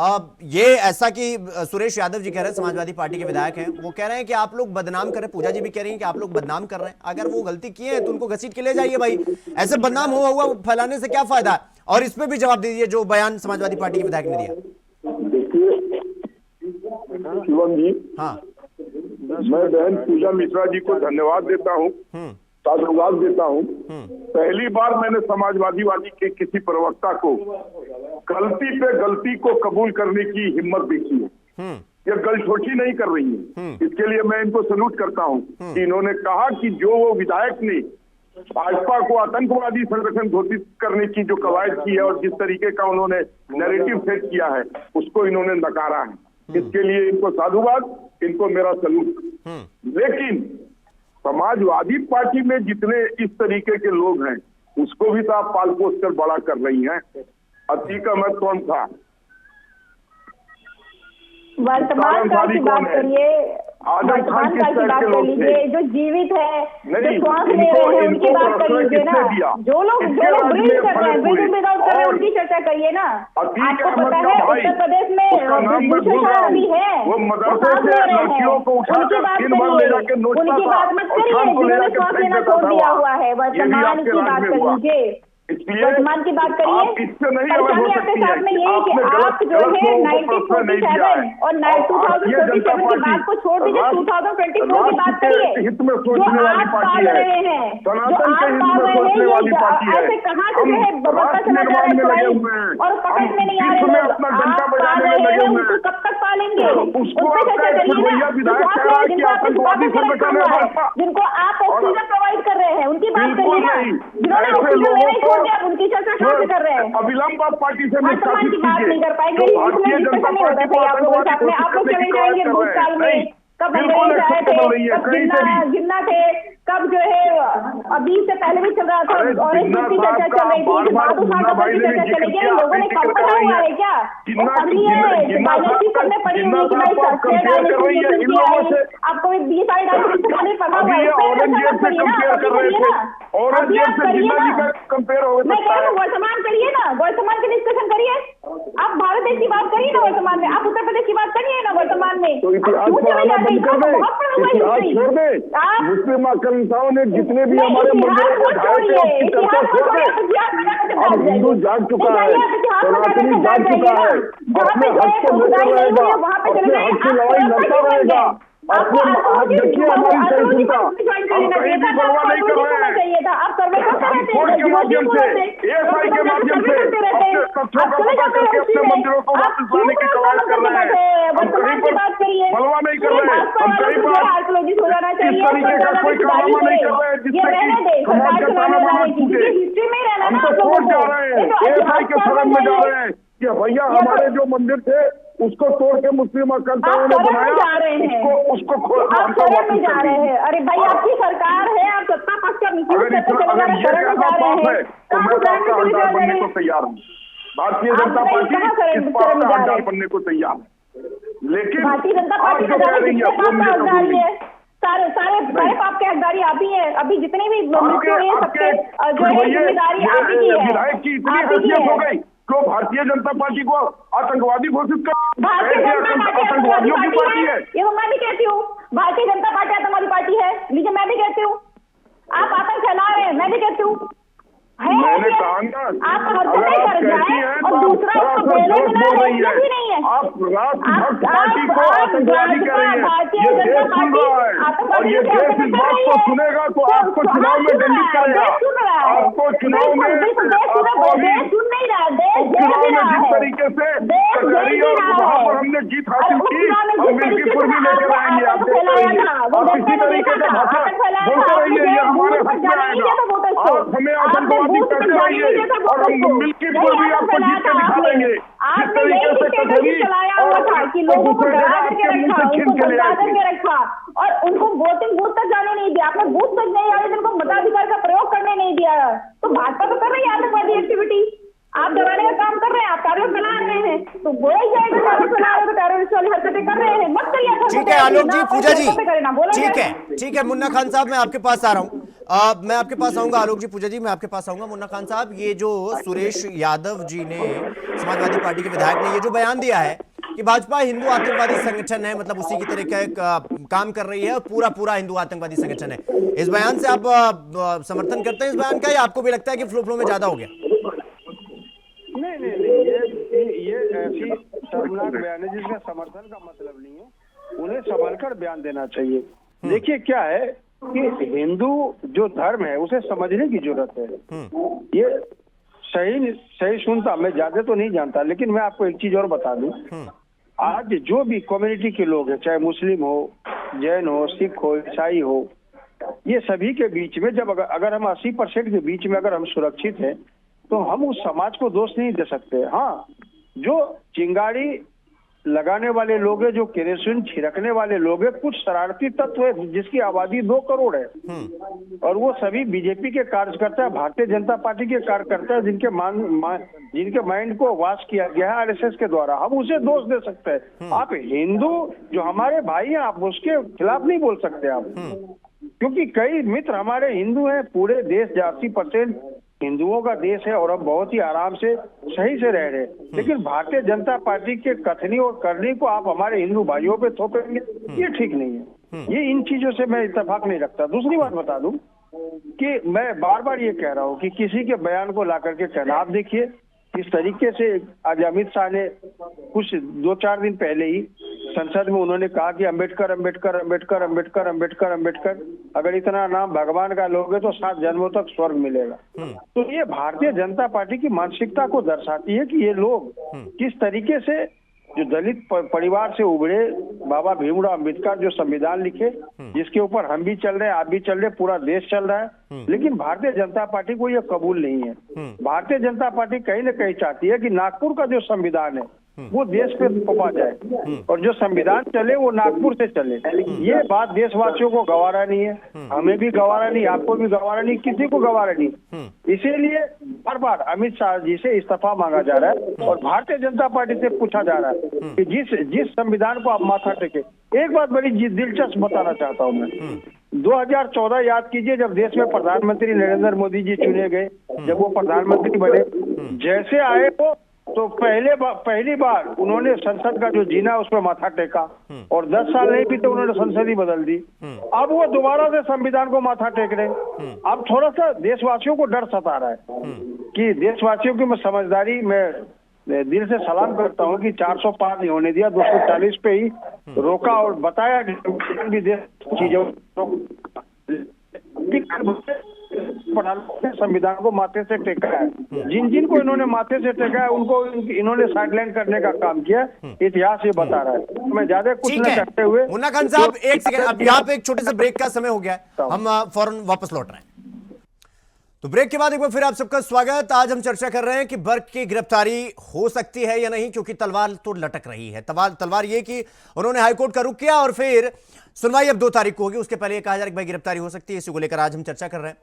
Speaker 1: ये ऐसा कि सुरेश यादव जी कह रहे हैं, समाजवादी पार्टी के विधायक हैं, वो कह रहे हैं कि आप लोग बदनाम कर रहे हैं, पूजा जी भी कह रही हैं कि आप लोग बदनाम कर रहे हैं। अगर वो गलती किए हैं तो उनको घसीट के ले जाइए भाई, ऐसे बदनाम हुआ फैलाने से क्या फायदा है। और इस पे भी जवाब दीजिए जो बयान समाजवादी पार्टी के विधायक ने दिया।
Speaker 3: देखिए शिवम जी,
Speaker 1: हाँ,
Speaker 3: मैं बहन पूजा मिश्रा जी को धन्यवाद देता हूँ, साधुवाद देता हूँ। पहली बार मैंने समाजवादी पार्टी के किसी प्रवक्ता को गलती पे गलती को कबूल करने की हिम्मत देखी है। ये गलछोटी नहीं कर रही है, इसके लिए मैं इनको सल्यूट करता हूँ कि इन्होंने कहा कि जो वो विधायक ने भाजपा को आतंकवादी संगठन घोषित करने की जो कवायद की है और जिस तरीके का उन्होंने नैरेटिव सेट किया है उसको इन्होंने नकारा है। इसके लिए इनको साधुवाद, इनको मेरा सल्यूट। लेकिन समाजवादी पार्टी में जितने इस तरीके के लोग हैं उसको भी तो आप पाल पोस कर बड़ा कर रही हैं। अति का मत कौन था?
Speaker 2: वर्तमान काल की बात करिए, वर्तमान काल की बात कर लीजिए, जो जीवित है, जो श्वास ले रहे हैं उनकी बात कर लीजिए ना। जो लोग ब्रीथ कर रहे हैं, ब्रीथ विदाउट कर रहे हैं, उनकी चर्चा करिए ना। आपको पता है उत्तर प्रदेश में भूषण अभी है, वो सांस ले रहे हैं, उनकी बात करिए, उनकी बात मत करिए जिन्होंने श्वास लेना छोड़ दिया हुआ है। वर्तमान की बात कर लीजिए, वर्तमान की बात करिए। परेशानी आपके साथ में यही कि आप जो है 1947 और 2047 की बात को छोड़ दीजिए, 2024 की बात करिए। जो आप पाल रहे हैं, जो आप पाल रहे हैं, ऐसे कहाँ से जो है बढ़ता चला जा रहा है और पकड़ में नहीं आ रहे लोग। आप पाल रहे हैं, उनको कब तक पालेंगे? उस पर चर्चा करिए ना। जिनको आप ऑक्सीजन प्रोवाइड कर रहे हैं उनकी बात करिए ना। जिन्होंने ऑक्सीजन लेना ही छोड़ दिया उनकी चर्चा कहाँ कर रहे हैं?
Speaker 3: अविलंब आप पार्टी से
Speaker 2: वर्तमान की बात नहीं कर पाएंगे, इसमें डिस्कशन नहीं होता था आप लोगों के साथ में। आप लोग चले जाएंगे भूतकाल में, कब अंग्रेज आए थे, कब जिन्ना थे, कब जो है अभी से पहले भी चल रहा था ऑरेंज की चर्चा चल रही थी, बाबू साहब की चर्चा चलेगी। लोगों ने कब पढ़ा हुआ है क्या? वो पढ़ी है, डायनेस्टी सबने पढ़ी हुई कि भाई आपको ये सारी डायनेस्टी सबने पढ़ा हुआ है। मैं कह रहा हूँ वर्तमान करिए ना, वर्तमान की डिस्कशन करिए। आप भारत देश की बात करिए ना वर्तमान में, आप उत्तर प्रदेश की बात करिए ना वर्तमान में।
Speaker 3: मुस्लिम आकांक्षाओं ने जितने भी हमारे मंदिरों को ढाए थे उसकी चर्चा छोड़ दे। अब हिंदू जाग चुका है, सनातनी जाग चुका है, अपने हक को लेकर रहेगा, अपने हक की लड़ाई लड़ता रहेगा। अपने आप देखिए हमारी सहिष्णुता, हम कहीं भी परवाह नहीं कर रहे हैं। कोर्ट के माध्यम से, एएसआई के माध्यम से अपने तथ्यों का पता करके अपने मंदिरों को वापस लाने की कवायद कर रहे हैं। हम कहीं पर परवाह नहीं कर रहे हैं, हम कहीं पर इस तरीके का कोई कारनामा नहीं कर रहे हैं जिससे कि समाज का ताना बाना टूटे। हम तो कोर्ट जा रहे हैं, एएसआई के शरण में जा रहे हैं कि भैया हमारे जो मंदिर थे उसको तोड़ के मुस्लिम आकांक्षाओं ने बनाया, उसको
Speaker 2: आप शरण में जा रहे हैं। अरे भाई आपकी सरकार है, आप सत्ता पक्ष का मिसयूज करके चले जा रहे हैं, शरण में जा रहे हैं।
Speaker 3: तो मैं तो आपका हकदार बनने को तैयार हूँ। भारतीय जनता पार्टी इस बात का हकदार बनने को तैयार है, लेकिन
Speaker 2: भारतीय जनता पार्टी का हकदारी है। सारे पाप के हकदारी आप ही है। अभी जितने भी मृत्यु हुए सबके जो है जिम्मेदारी आप ही की है।
Speaker 3: विधायक की इतनी हैसियत हो गई तो भारतीय जनता पार्टी को आतंकवादी घोषित कर, आतंकवादियों की पार्टी है।
Speaker 2: ये मैं भी कहती हूँ, भारतीय जनता पार्टी आतंकवादी पार्टी है, लीजिए मैं भी कहती हूँ। आप आतंक फैला रहे हैं, मैं भी कहती हूँ।
Speaker 3: मैंने कहा ना,
Speaker 2: आप हरकतें कर जाए और दूसरा उसको बोले बिना रोकना भी नहीं है।
Speaker 3: आप राष्ट्रभक्त पार्टी को आतंकवादी कह रही है। ये देश सुन रहा है और ये देश इस बात को सुनेगा तो आपको चुनाव में दंडित करेगा। आपको चुनाव में जिस तरीके से कचहरी और वहां पर हमने जीत हासिल की, हम मिल्कीपुर भी लेकर आएंगे। आप इसी तरीके का भाषा बोलते रहिए, ये हमारे हक में आएगा। आप हमें आतंकवादी कहते रहिए और हम मिल्कीपुर भी आपको जीत के दिखा देंगे। जिस तरीके से कचहरी और दूसरे जगह आपके मुंह से छीन के ले
Speaker 2: रखा और उनको वोटिंग बूथ तक जाने नहीं दिया, आपने बूथ तक नहीं आए, उनको मताधिकार का प्रयोग करने नहीं दिया। तो भाजपा तो कर रही है आतंकवादी एक्टिविटी, आप दबाने का काम कर रहे हैं, आप टेररिस्ट बना रहे हैं, तो बोला ही जाएगा टेररिस्ट बना रहे, तो टेररिस्ट वाली हरकतें कर रहे हैं, मत करिए।
Speaker 1: ठीक है आलोक जी, पूजा जी, ठीक है मुन्ना खान साहब, मैं आपके पास आ रहा हूँ। मैं आपके पास आऊंगा आलोक जी, पूजा जी मैं आपके पास आऊंगा। मुन्ना खान साहब, ये जो सुरेश यादव जी ने, समाजवादी पार्टी के विधायक ने, ये जो बयान दिया है कि भाजपा हिंदू आतंकवादी संगठन है, मतलब उसी की तरह का काम कर रही है और पूरा पूरा हिंदू आतंकवादी संगठन है, इस बयान से आप समर्थन करते हैं इस बयान का, या आपको भी लगता है कि फ्लो में ज्यादा हो गया?
Speaker 4: नहीं, ये ऐसी शर्मनाक बयान है जिसका समर्थन का मतलब नहीं है। उन्हें संभल कर बयान देना चाहिए। देखिए क्या है कि हिंदू जो धर्म है उसे समझने की जरूरत है। ये सही सुनता, मैं ज्यादा तो नहीं जानता, लेकिन मैं आपको एक चीज और बता दूं। आज जो भी कम्युनिटी के लोग हैं, चाहे मुस्लिम हो, जैन हो, सिख हो, ईसाई हो, ये सभी के बीच में जब अगर हम 80% के बीच में अगर हम सुरक्षित हैं तो हम उस समाज को दोष नहीं दे सकते। हाँ, जो चिंगारी लगाने वाले लोग हैं, जो केरोसिन छिड़कने वाले लोग हैं, कुछ शरारती तत्व है जिसकी आबादी 2 करोड़ है और वो सभी बीजेपी के कार्यकर्ता, भारतीय जनता पार्टी के कार्यकर्ता है, जिनके माइंड को वॉश किया गया है आरएसएस के द्वारा। हम उसे दोष दे सकते हैं। आप हिंदू जो हमारे भाई हैं, आप उसके खिलाफ नहीं बोल सकते आप, क्योंकि कई मित्र हमारे हिंदू हैं। पूरे देश 80% हिंदुओं का देश है और हम बहुत ही आराम से सही से रह रहे हैं। लेकिन भारतीय जनता पार्टी के कथनी और करनी को आप हमारे हिंदू भाइयों पे थोपेंगे, ये ठीक नहीं है। ये इन चीजों से मैं इत्तेफाक नहीं रखता। दूसरी बात बता दूं कि मैं बार बार ये कह रहा हूं कि किसी के बयान को ला करके कहना, आप देखिए किस तरीके से आज अमित शाह ने कुछ 2-4 दिन पहले ही संसद में उन्होंने कहा कि अंबेडकर अंबेडकर अंबेडकर अंबेडकर अंबेडकर अंबेडकर, अगर इतना नाम भगवान का लोगे तो 7 जन्मों तक स्वर्ग मिलेगा। तो ये भारतीय जनता पार्टी की मानसिकता को दर्शाती है कि ये लोग किस तरीके से, जो दलित परिवार से उभरे बाबा भीमराव अंबेडकर जो संविधान लिखे, जिसके ऊपर हम भी चल रहे हैं, आप भी चल रहे हैं, पूरा देश चल रहा है, लेकिन भारतीय जनता पार्टी को यह कबूल नहीं है। भारतीय जनता पार्टी कहीं न कहीं चाहती है कि नागपुर का जो संविधान है वो देश पे थोपा जाए और जो संविधान चले वो नागपुर से चले। ये बात देशवासियों को गवारा नहीं है, हमें भी गवारा नहीं, आपको भी गवारा नहीं, किसी को गवारा नहीं। इसीलिए बार बार अमित शाह जी से इस्तीफा मांगा जा रहा है और भारतीय जनता पार्टी से पूछा जा रहा है कि जिस संविधान को आप माथा टेके। एक बात बड़ी दिलचस्प बताना चाहता हूँ मैं। 2014 याद कीजिए, जब देश में प्रधानमंत्री नरेंद्र मोदी जी चुने गए, जब वो प्रधानमंत्री बने, जैसे आए वो तो पहली बार उन्होंने संसद का जो जीना उस पर माथा टेका और 10 साल नहीं बीते उन्होंने संसद ही बदल दी। अब वो दोबारा से संविधान को माथा टेक रहे। अब थोड़ा सा देशवासियों को डर सता रहा है कि देशवासियों की मैं समझदारी में दिल से सलाम करता हूं कि 400 पार नहीं होने दिया, 240 पे ही रोका और बताया कि देश चीजों संविधान को माथे से टेका है। जिनको इन्होंने माथे से टेका है उनको इन्होंने साइडलाइन करने का काम किया। इतिहास ये बता रहा है। मैं ज्यादा कुछ न कहते हुए,
Speaker 1: मुन्ना खान साहब एक सेकंड, अब यहाँ पे एक छोटे से ब्रेक का समय हो गया है, हम फौरन वापस लौट रहे हैं। तो ब्रेक के बाद एक बार फिर आप सबका स्वागत। आज हम चर्चा कर रहे हैं कि बर्क की गिरफ्तारी हो सकती है या नहीं, क्योंकि तलवार तो लटक रही है। तलवार ये कि उन्होंने हाईकोर्ट का रुख किया और फिर सुनवाई अब 2 तारीख को होगी, उसके पहले ये कहा जा रहा है कि भाई गिरफ्तारी हो सकती है। इसी को लेकर आज हम चर्चा कर रहे हैं।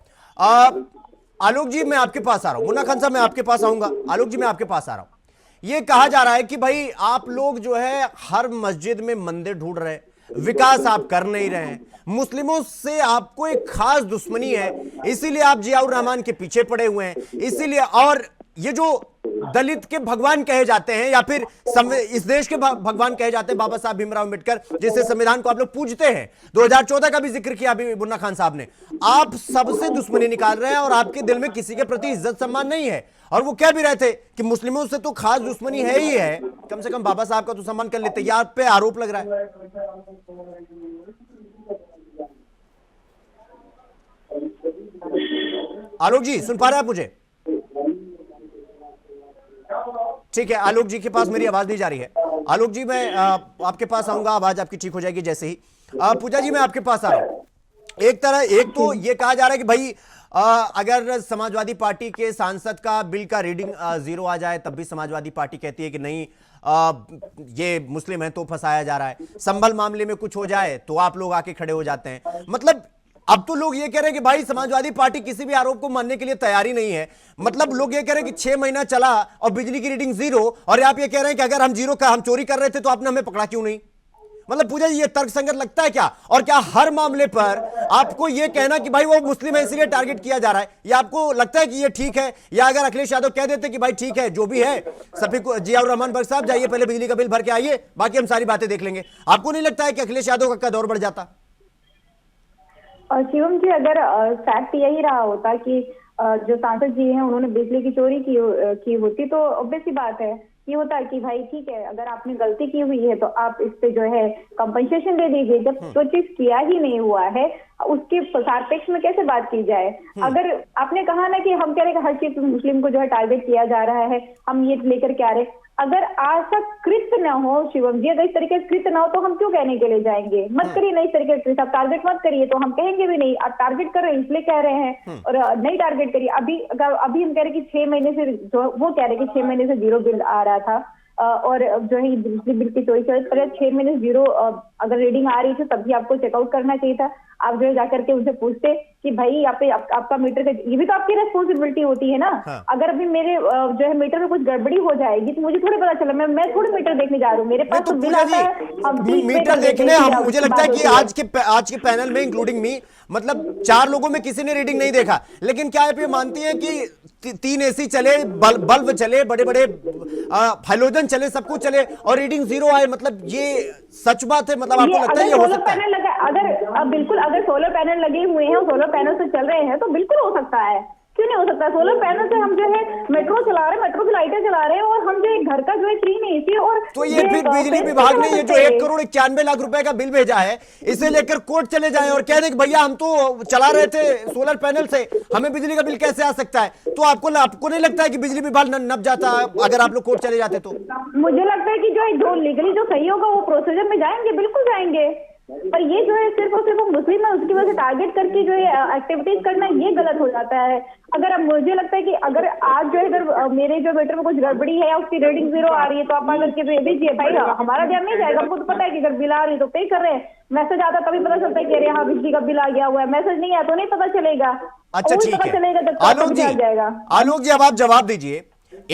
Speaker 1: आलोक जी मैं आपके पास आ रहा हूं, मुन्ना खान साहब मैं आपके पास आऊंगा, आलोक जी मैं आपके पास आ रहा हूं। ये कहा जा रहा है कि भाई आप लोग जो है हर मस्जिद में मंदिर ढूंढ रहे हैं, विकास आप कर नहीं रहे हैं, मुस्लिमों से आपको एक खास दुश्मनी है, इसीलिए आप जियाउर रहमान के पीछे पड़े हुए हैं, इसीलिए। और ये जो दलित के भगवान कहे जाते हैं या फिर इस देश के भगवान कहे जाते हैं बाबा साहब भीमराव अंबेडकर, जिससे संविधान को आप लोग पूजते हैं, 2014 का भी जिक्र किया अभी मुन्ना खान साहब ने, आप सबसे दुश्मनी निकाल रहे हैं और आपके दिल में किसी के प्रति इज्जत सम्मान नहीं है। और वो कह भी रहे थे कि मुस्लिमों से तो खास दुश्मनी है ही है, कम से कम बाबा साहब का तो सम्मान कर लेते। आप पे आरोप लग रहा है। आलोक जी सुन पा रहे हैं आप मुझे? ठीक है, आलोक जी के पास मेरी आवाज नहीं जा रही है। आलोक जी मैं आपके पास आऊंगा, आवाज आपकी ठीक हो जाएगी जैसे ही। पूजा जी मैं आपके पास आ रहा हूं। एक तो ये कहा जा रहा है कि भाई अगर समाजवादी पार्टी के सांसद का बिल का रीडिंग 0 आ जाए तब भी समाजवादी पार्टी कहती है कि नहीं ये मुस्लिम है तो फंसाया जा रहा है, संभल मामले में कुछ हो जाए तो आप लोग आके खड़े हो जाते हैं। मतलब अब तो लोग ये कह रहे हैं कि भाई समाजवादी पार्टी किसी भी आरोप को मानने के लिए तैयारी नहीं है। मतलब लोग ये कह रहे हैं कि 6 महीना चला और बिजली की रीडिंग 0, और आप ये कह रहे हैं कि अगर हम 0 का हम चोरी कर रहे थे तो आपने हमें पकड़ा क्यों नहीं? मतलब पूजा जी ये तर्कसंगत लगता है क्या? और क्या हर मामले पर आपको ये कहना कि भाई वो मुस्लिम है इसलिए टारगेट किया जा रहा है, या आपको लगता है कि ये ठीक है? या अगर अखिलेश यादव कह देते कि भाई ठीक है जो भी है, सभी को जियाउर रहमान बख्श साहब जाइए पहले बिजली का बिल भर के आइए, बाकी हम सारी बातें देख लेंगे, आपको नहीं लगता है कि अखिलेश यादव का कद और बढ़ जाता?
Speaker 2: और शिवम जी, अगर फैक्ट यही रहा होता कि जो सांसद जी हैं उन्होंने बिजली की चोरी की होती, तो ऑब्वियस सी बात है ये होता है कि भाई ठीक है, अगर आपने गलती की हुई है तो आप इस पे जो है कंपनसेशन दे दीजिए। जब जो चीज किया ही नहीं हुआ है उसके सापेक्ष में कैसे बात की जाए? अगर आपने कहा ना कि हम कह रहे हैं हर चीज मुस्लिम को जो है टारगेट किया जा रहा है, हम ये लेकर के आ रहे, अगर ऐसा कृत्य न हो शिवम जी, अगर इस तरीके से कृत्य ना हो तो हम क्यों कहने के लिए जाएंगे? मत करिए ना इस तरीके से, आप टारगेट मत करिए तो हम कहेंगे भी नहीं। आप टारगेट कर रहे हैं इसलिए कह रहे हैं, और नहीं टारगेट करिए। अभी हम कह रहे कि 6 महीने से जो वो कह रहे कि 6 महीने से जीरो बिल आ रहा था, और जो है बिजली बिल की चोरी चल रही, 6 महीने से जीरो अगर रीडिंग आ रही थी तभी आपको चेकआउट करना चाहिए था। आप जो है जाकर के उनसे पूछते कि भाई यहाँ पे आपका मीटर का, ये भी तो आपकी रेस्पॉन्सिबिलिटी होती है ना। हाँ। अगर अभी मेरे जो है मीटर में कुछ गड़बड़ी हो जाएगी तो मुझे थोड़ी पता चला, मैं थोड़ी मीटर देखने जा रहा हूँ, मेरे पास तो बिल आता है, हम
Speaker 1: मीटर देखने हम, मुझे लगता है कि आज के पैनल में इंक्लूडिंग मी, मतलब 4 लोगों में किसी ने रीडिंग नहीं देखा, लेकिन क्या आप ये मानती हैं कि 3 एसी चले, बल्ब चले, बड़े बड़े हाइलोजन चले, सब कुछ चले और रीडिंग 0 आए? मतलब ये सच बात है? मतलब आपको लगता है ये हो सकता है?
Speaker 2: अगर बिल्कुल, अगर सोलर पैनल लगे हुए हैं, सोलर पैनल से चल रहे हैं तो बिल्कुल हो सकता है, क्यों नहीं हो सकता? सोलर पैनल से हम जो है मेट्रो चला रहे हैं, मेट्रो की लाइटें चला रहे हैं, और हम जो घर का जो है 3 एसी और
Speaker 1: तो ये फिर बिजली विभाग ने ये जो 1,91,00,000 रुपए का बिल भेजा है, इसे लेकर कोर्ट चले जाएं और कह दें कि भैया हम तो चला रहे थे सोलर पैनल से, हमें बिजली का बिल कैसे आ सकता है? तो आपको नहीं लगता है कि बिजली विभाग नप जाता अगर आप लोग कोर्ट चले जाते? तो
Speaker 2: मुझे लगता है कि जो लीगली जो सही होगा वो प्रोसीजर में जाएंगे, बिल्कुल जाएंगे। पर ये जो है सिर्फ और सिर्फ मुस्लिम है उसकी वजह से टारगेट करके जो है एक्टिविटीज करना, ये गलत हो जाता है। अगर अब मुझे लगता है कि अगर आज जो है अगर मेरे जो मीटर में कुछ गड़बड़ी है या उसकी रीडिंग 0 आ रही है तो आप आकर के भेजिए, भाई हमारा ध्यान नहीं जाएगा, हमको तो पता है कि अगर बिल आ रही है तो पे कर रहे हैं, मैसेज आता तभी पता चलता है कि अरे यहाँ बिजली का बिल आ गया हुआ है, मैसेज नहीं आया तो नहीं पता चलेगा।
Speaker 1: अच्छा ठीक है, आलोक जी अब आप जवाब दीजिए।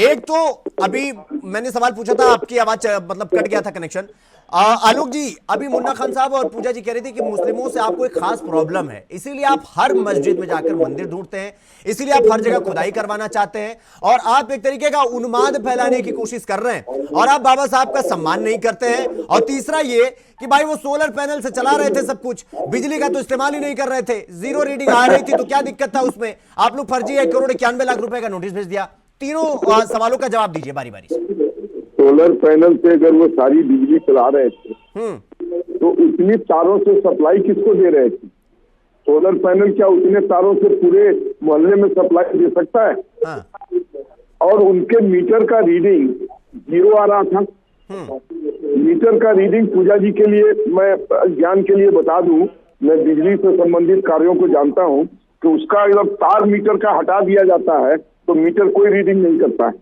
Speaker 1: एक तो अभी मैंने सवाल पूछा था, आपकी आवाज मतलब कट गया था कनेक्शन। आलोक जी, अभी मुन्ना खान साहब और पूजा जी कह रही थी कि मुस्लिमों से आपको एक खास प्रॉब्लम है, इसीलिए आप हर मस्जिद में जाकर मंदिर ढूंढते हैं, इसीलिए आप हर जगह खुदाई करवाना चाहते हैं, और आप एक तरीके का उन्माद फैलाने की कोशिश कर रहे हैं, और आप बाबा साहब का सम्मान नहीं करते हैं। और तीसरा ये कि भाई वो सोलर पैनल से चला रहे थे सब कुछ, बिजली का तो इस्तेमाल ही नहीं कर रहे थे, 0 रीडिंग आ रही थी तो क्या दिक्कत था उसमें? आप लोग फर्जी 1,91,00,000 रुपए का नोटिस भेज दिया। तीनों सवालों का जवाब दीजिए बारी बारी से।
Speaker 3: सोलर पैनल से अगर वो सारी बिजली चला रहे थे तो उतनी तारों से सप्लाई किसको दे रहे थे? सोलर पैनल क्या उतने तारों से पूरे मोहल्ले में सप्लाई दे सकता है? हाँ। और उनके मीटर का रीडिंग 0 आ रहा था। मीटर का रीडिंग, पूजा जी के लिए मैं ज्ञान के लिए बता दूं, मैं बिजली से संबंधित कार्यों को जानता हूं कि उसका जब तार मीटर का हटा दिया जाता है तो मीटर कोई रीडिंग नहीं करता है,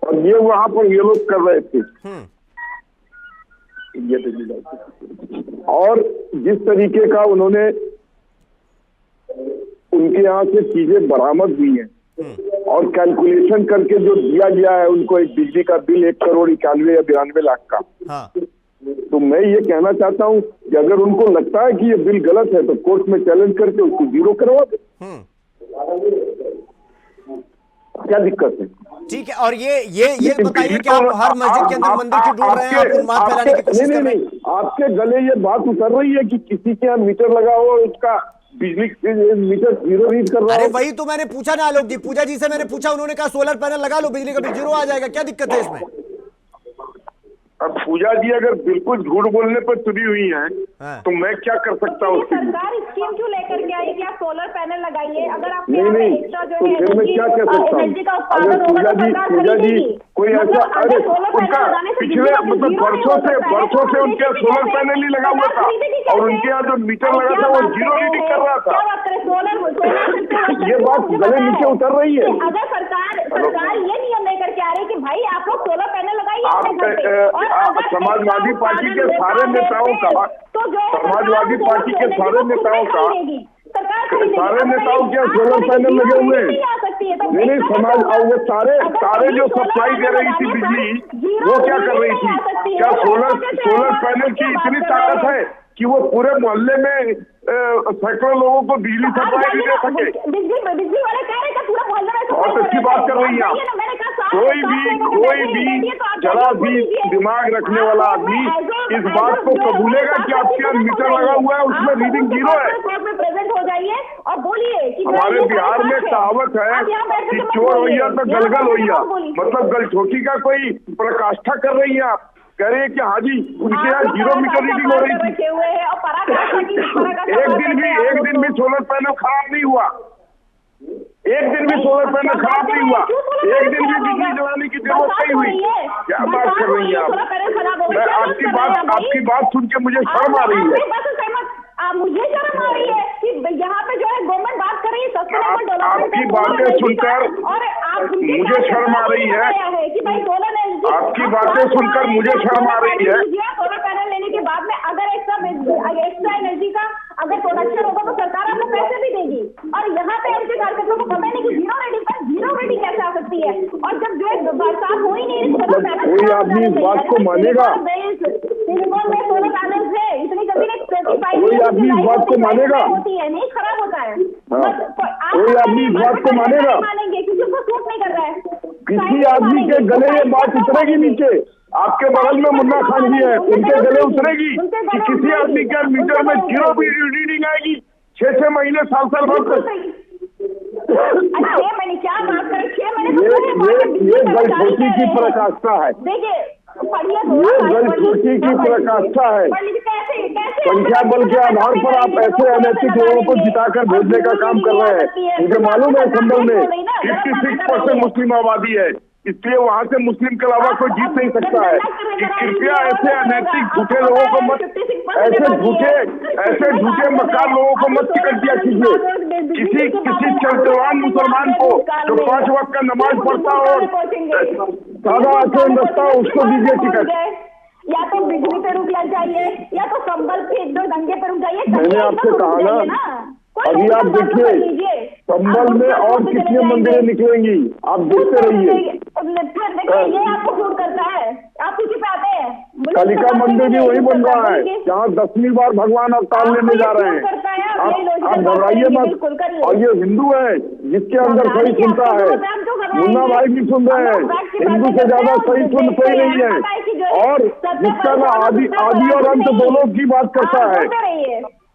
Speaker 3: और ये वहां पर ये लोग कर रहे थे। और जिस तरीके का उन्होंने उनके यहाँ से चीजें बरामद हुई हैं और कैलकुलेशन करके जो दिया गया है उनको एक बिजली का बिल 1,91,91 या 92 लाख का, हाँ। तो मैं ये कहना चाहता हूँ कि अगर उनको लगता है कि ये बिल गलत है तो कोर्ट में चैलेंज करके उसको 0 करवा दे, क्या दिक्कत है? ठीक है। और ये बताइए कि आप हर मस्जिद के अंदर मंदिर क्यों ढूंढ रहे हैं? आप उन्माद फैलाने की कोशिश कर रहे हैं। आपके गले ये बात उतर रही है कि किसी के यहाँ मीटर लगा हो उसका बिजली मीटर 0 रीड कर रहा है। अरे वही तो मैंने पूछा ना आलोक जी, पूजा जी से मैंने पूछा, उन्होंने कहा सोलर पैनल लगा लो, बिजली का बिल 0 आ जाएगा, क्या दिक्कत है इसमें? अब पूजा जी अगर बिल्कुल झूठ बोलने पर तुली हुई हैं, तो मैं क्या कर सकता हूँ?
Speaker 2: सरकार स्कीम क्यों लेकर के आई कि आप सोलर पैनल लगाइए? अगर आप
Speaker 3: नहीं तो फिर मैं क्या कह सकता हूँ? अगर पूजा जी कोई ऐसा, अरे उनका पिछले मतलब वर्षों से उनके सोलर पैनल ही लगा हुआ था और उनके यहाँ जो मीटर लगा था वो 0 रीडिंग कर रहा था। ये बात गले नीचे उतर रही है।
Speaker 2: अगर सरकार ये नियम लेकर के आ रही है कि भाई आप लोग सोलर पैनल लगाइए,
Speaker 3: समाजवादी पार्टी के सारे नेताओं का क्या सोलर पैनल लगे हुए हैं?
Speaker 2: सकती है। तो
Speaker 3: नहीं समाज, और वो सारे जो सप्लाई दे रही थी बिजली, वो क्या कर रही थी? क्या सोलर पैनल की इतनी ताकत है कि वो पूरे मोहल्ले में सैकड़ों लोगों को बिजली सप्लाई भी दे सके?
Speaker 2: बिजली वाले कह रहे हैं पूरा मोहल्ले में
Speaker 3: बहुत अच्छी बात कर रही हैं। कोई भी जरा भी दिमाग रखने वाला आदमी इस बात को कबूलेगा कि आपके यहाँ मीटर लगा हुआ है, उसमें रीडिंग 0 है।
Speaker 2: प्रेजेंट हो जाइए और बोलिए कि
Speaker 3: हमारे बिहार में कहावत है कि चोर होइया तो गलगल होइया, मतलब गलछोटी का कोई प्रकाष्ठा कर रही है आप। कह रहे हैं कि हाँ जी उनके यहाँ 0 मीटर रीडिंग हो रही थी। एक दिन भी सोलर पैनल खराब नहीं हुआ, एक दिन भी सोलर पैनल खराब नहीं हुआ, एक दिन भी बिजली जलाने की जरूरत नहीं हुई। क्या बात कर रही है आप? मैं आपकी बात सुन के मुझे शर्म आ रही है।
Speaker 2: मुझे शर्म आ रही है कि यहाँ पे जो है गवर्नमेंट बात कर रही है
Speaker 3: आपकी बातें सुनकर
Speaker 2: और आप
Speaker 3: मुझे शर्म आ रही है
Speaker 2: कि भाई सोलर
Speaker 3: आपकी बातें सुनकर मुझे शर्म आ रही है।
Speaker 2: सोलर पैनल लेने के बाद में अगर एक्स्ट्रा एनर्जी का अगर प्रोडक्शन होगा तो सरकार आपको पैसे भी देगी। और यहाँ पे ऐसे कार्यकर्ताओं को पता नहीं कि जीरो रेटिंग कैसे आ सकती है। और जब जो बरसात हो ही नहीं रही,
Speaker 3: कोई आदमी इस बात को मानेगा?
Speaker 2: सिलिकॉन में सोलर पैनल है, इतनी जल्दी
Speaker 3: कोई आदमी इस बात को मानेगा?
Speaker 2: होती है नहीं खराब होता है।
Speaker 3: कोई आदमी इस बात को मानेगा?
Speaker 2: मानेंगे किसी को सूट नहीं कर रहा है।
Speaker 3: किसी आदमी के गले ये बात उतरेगी नीचे? आपके बगल में मुन्ना खान जी है, उनके गले उतरेगी कि किसी आदमी के मीटर में 0 भी रीडिंग आएगी 6 महीने साल भर तक?
Speaker 2: 6 महीने क्या बात करें, 6 महीने
Speaker 3: ये गलछोटी की पराकाष्ठा है।
Speaker 2: देखिए
Speaker 3: ये गलछोटी की पराकाष्ठा है। संख्या बल के आधार पर आप ऐसे अनैतिक लोगों को जिताकर भेजने का काम कर रहे हैं। मुझे मालूम है संभल में 56% मुस्लिम आबादी है, इसलिए वहाँ से मुस्लिम के अलावा कोई जीत नहीं सकता है। कि कृपया ऐसे अनैतिक झूठे लोगों को मत, ऐसे झूठे मक्कार लोगों को मत टिकट दिया कीजिए। किसी चलचलान मुसलमान को जो 5 वक्त का नमाज पढ़ता और सादा आचरण रखता हो उसको दीजिए टिकट।
Speaker 2: या तो बिजली पे रुक लग जाइए या तो संबल पे 1-2 दंगे पे रुक जाइए।
Speaker 3: मैंने आपसे कहा ना, अभी आप देखिए संबल में और कितनी मंदिरें निकलेंगी, आप देखते रहिए।
Speaker 2: ये आपको सूट करता है, आप किसी पे आते हैं?
Speaker 3: कालिका मंदिर भी वही बन रहा है जहाँ 10वीं बार भगवान अवतार लेने जा रहे हैं। आप घबराइए मत। और ये हिंदू है जिसके अंदर सही सुनता है, मुन्ना भाई भी सुन रहे हैं, हिंदू से ज्यादा सही सुन कोई नहीं है, और जिसका ना आदि और अंत दोनों की बात करता है।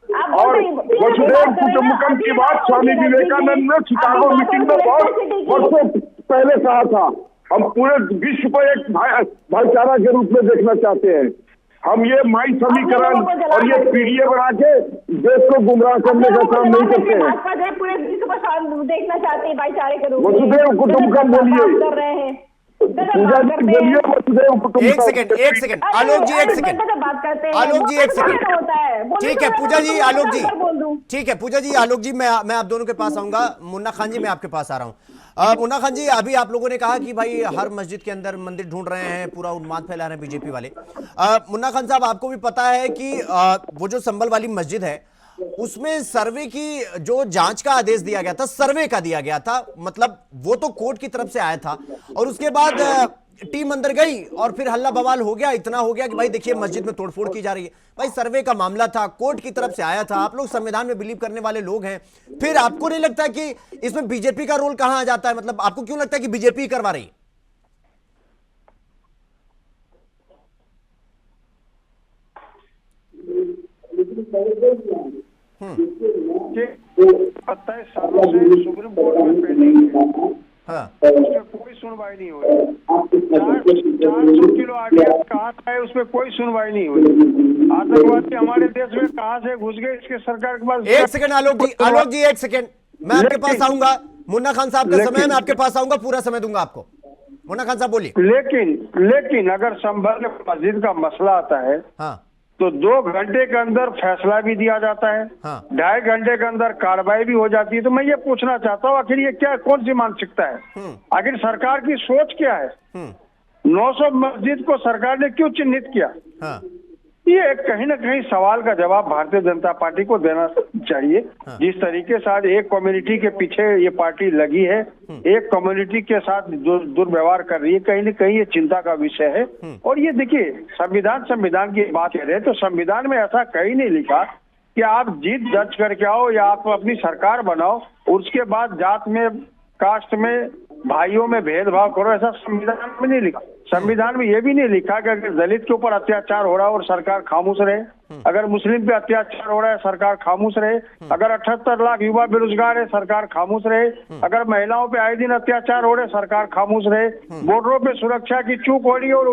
Speaker 3: और वसुदेव कुटुंबकम की बात स्वामी विवेकानंद ने शिकागो मीटिंग में बहुत वर्षों पहले कहा था। हम पूरे विश्व को एक भाईचारा के रूप में देखना चाहते हैं। हम ये माई समीकरण और ये पीढ़ियां बना के देश को गुमराह करने का काम नहीं करते हैं।
Speaker 2: पूरे विश्व को देखना चाहते हैं भाईचारे के रूप में।
Speaker 3: वसुदेव कुटुंबकम बोलिए,
Speaker 2: कर रहे हैं।
Speaker 1: एक सेकंड आलोक जी, एक सेकंड आलोक जी, एक सेकंड। ठीक है पूजा जी, आलोक जी, ठीक है पूजा जी, आलोक जी, मैं आप दोनों के पास आऊंगा। मुन्ना खान जी मैं आपके पास आ रहा हूं। मुन्ना खान जी, अभी आप लोगों ने कहा कि भाई हर मस्जिद के अंदर मंदिर ढूंढ रहे हैं, पूरा उन्माद फैला रहे हैं बीजेपी वाले। मुन्ना खान साहब, आपको भी पता है कि वो जो संभल वाली मस्जिद है उसमें सर्वे की जो जांच का आदेश दिया गया था, सर्वे का दिया गया था, मतलब वो तो कोर्ट की तरफ से आया था, और उसके बाद टीम अंदर गई और फिर हल्ला बवाल हो गया, इतना हो गया कि भाई देखिए मस्जिद में तोड़फोड़ की जा रही है। भाई सर्वे का मामला था, कोर्ट की तरफ से आया था, आप लोग संविधान में बिलीव करने वाले लोग हैं, फिर आपको नहीं लगता कि इसमें बीजेपी का रोल कहां आ जाता है? मतलब आपको क्यों लगता है कि बीजेपी करवा रही?
Speaker 4: पता है सालों से सुप्रीम कोर्ट में पेंडिंग है।
Speaker 1: हाँ।
Speaker 4: उसमें कोई सुनवाई नहीं हो रही। 400 किलो आरडीएक्स कहाँ है, उसमें कोई सुनवाई नहीं हो रही। आतंकवादी हमारे देश में कहाँ से घुस गए, इसके सरकार के पास।
Speaker 1: एक सेकंड आलोक जी, एक सेकंड, मैं आपके पास आऊंगा। मुन्ना खान साहब का समय, मैं आपके पास आऊंगा, पूरा समय दूंगा आपको। मुन्ना खान साहब बोलिए।
Speaker 4: लेकिन अगर संभल मस्जिद का मसला आता है, हाँ, तो 2 घंटे के अंदर फैसला भी दिया जाता है, हाँ, 2.5 घंटे के अंदर कार्रवाई भी हो जाती है। तो मैं ये पूछना चाहता हूँ, आखिर ये क्या, कौन सी मानसिकता है? आखिर सरकार की सोच क्या है? 900 मस्जिद को सरकार ने क्यों चिन्हित किया? हाँ। ये कहीं ना कहीं सवाल का जवाब भारतीय जनता पार्टी को देना चाहिए। जिस तरीके से आज एक कम्युनिटी के पीछे ये पार्टी लगी है, एक कम्युनिटी के साथ जो दुर्व्यवहार कर रही है, कहीं ना कहीं ये चिंता का विषय है। और ये देखिए, संविधान की बात कर रहे हैं तो संविधान में ऐसा कहीं नहीं लिखा कि आप जीत दर्ज करके आओ या आप अपनी सरकार बनाओ, उसके बाद जात में, कास्ट में, भाइयों में भेदभाव करो, ऐसा संविधान में नहीं लिखा। संविधान में यह भी नहीं लिखा कि अगर दलित के ऊपर अत्याचार हो रहा है और सरकार खामोश रहे, अगर मुस्लिम पे अत्याचार हो रहा है सरकार खामोश रहे, अगर 78 लाख युवा बेरोजगार है सरकार खामोश रहे, अगर महिलाओं पे आए दिन अत्याचार हो रहे सरकार खामोश रहे, बॉर्डरों पे सुरक्षा की चूक हो रही है और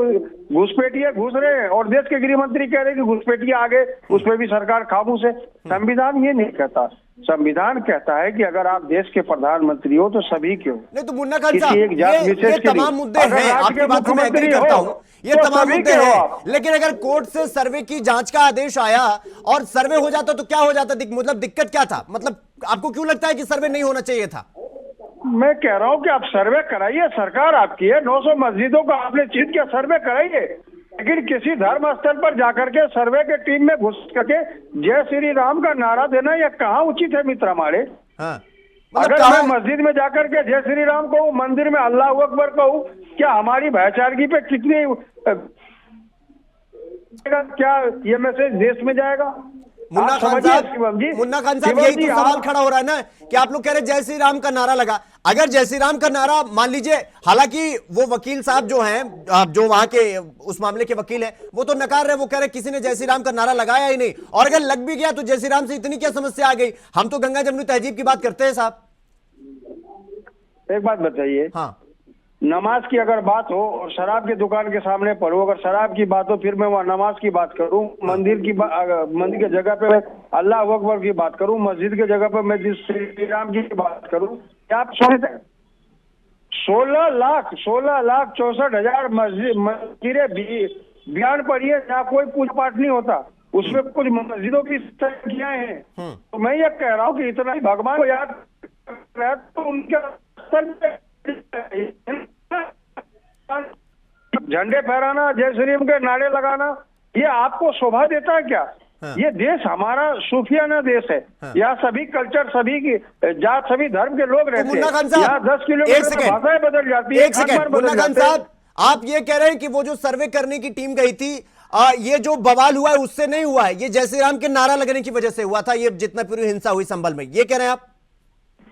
Speaker 4: घुसपैठिए घुस रहे हैं और देश के गृह मंत्री कह रहे हैं कि घुसपैठिए आगे, उस पर भी सरकार खामोश है। संविधान ये नहीं कहता। संविधान कहता है कि अगर आप देश के प्रधानमंत्री हो तो सभी के हो।
Speaker 1: नहीं तो मुन्ना खान साहब, ये तमाम मुद्दे हैं, आपकी बात से मैं एग्री करता हूं, ये तमाम मुद्दे हैं, लेकिन अगर कोर्ट से सर्वे की जांच का आदेश आया और सर्वे हो जाता तो क्या हो जाता? मतलब दिक्कत क्या था? मतलब आपको क्यों लगता है कि सर्वे नहीं होना चाहिए था?
Speaker 4: मैं कह रहा हूं कि आप सर्वे कराइए, सरकार आपकी है, 900 मस्जिदों का आपने चीज किया, सर्वे कराइए, लेकिन किसी धर्म स्थल पर जाकर के सर्वे के टीम में घुस करके जय श्री राम का नारा देना यह कहाँ उचित है मित्र हमारे?
Speaker 1: हाँ।
Speaker 4: अगर मैं मस्जिद में जाकर के जय श्री राम कहूँ, मंदिर में अल्लाह अकबर कहूँ, क्या हमारी भाईचारगी पे कितनी क्या ये मैसेज देश में जाएगा?
Speaker 1: मुन्ना खान साहब, यही तो सवाल खड़ा हो रहा है ना कि आप लोग कह रहे जय श्री राम का नारा लगा। अगर जय श्री राम का नारा मान लीजिए, हालांकि वो वकील साहब जो हैं, जो वहां के उस मामले के वकील हैं, वो तो नकार रहे, वो कह रहे किसी ने जय श्री राम का नारा लगाया ही नहीं, और अगर लग भी गया तो जय श्री राम से इतनी क्या समस्या आ गई? हम तो गंगा जमुनी तहजीब की बात करते हैं साहब।
Speaker 4: एक बात बताइए,
Speaker 1: हाँ,
Speaker 4: नमाज की अगर बात हो और शराब की दुकान के सामने पढ़ो, अगर शराब की बात हो फिर मैं वहाँ नमाज की बात करूँ, मंदिर की जगह पे मैं अल्लाह अकबर की बात करूँ, मस्जिद की जगह पे मैं जिस श्री राम की बात करूँ, क्या आप सुनते? 16 लाख 64,000 मस्जिदें बयान पढ़िए जहाँ कोई पूजा पाठ नहीं होता, उसमें कुछ मस्जिदों की संख्याएं हैं। तो मैं ये कह रहा हूँ कि इतना ही भगवान को याद तो उनके झंडे फहराना, जय श्री राम के नारे लगाना, ये आपको शोभा देता है क्या? हाँ। ये देश हमारा सूफियाना देश है। हाँ। यहाँ सभी कल्चर, सभी की जात, सभी धर्म के लोग रहते हैं। यहाँ 10 किलोमीटर भाषाएं बदल जाती है।
Speaker 1: मुन्ना खान साहब, आप ये कह रहे हैं कि वो जो सर्वे करने की टीम गई थी, ये जो बवाल हुआ है उससे नहीं हुआ है, ये जय श्री राम के नारा लगने की वजह से हुआ था, ये जितना पूरी हिंसा हुई संभल में, ये कह रहे हैं आप?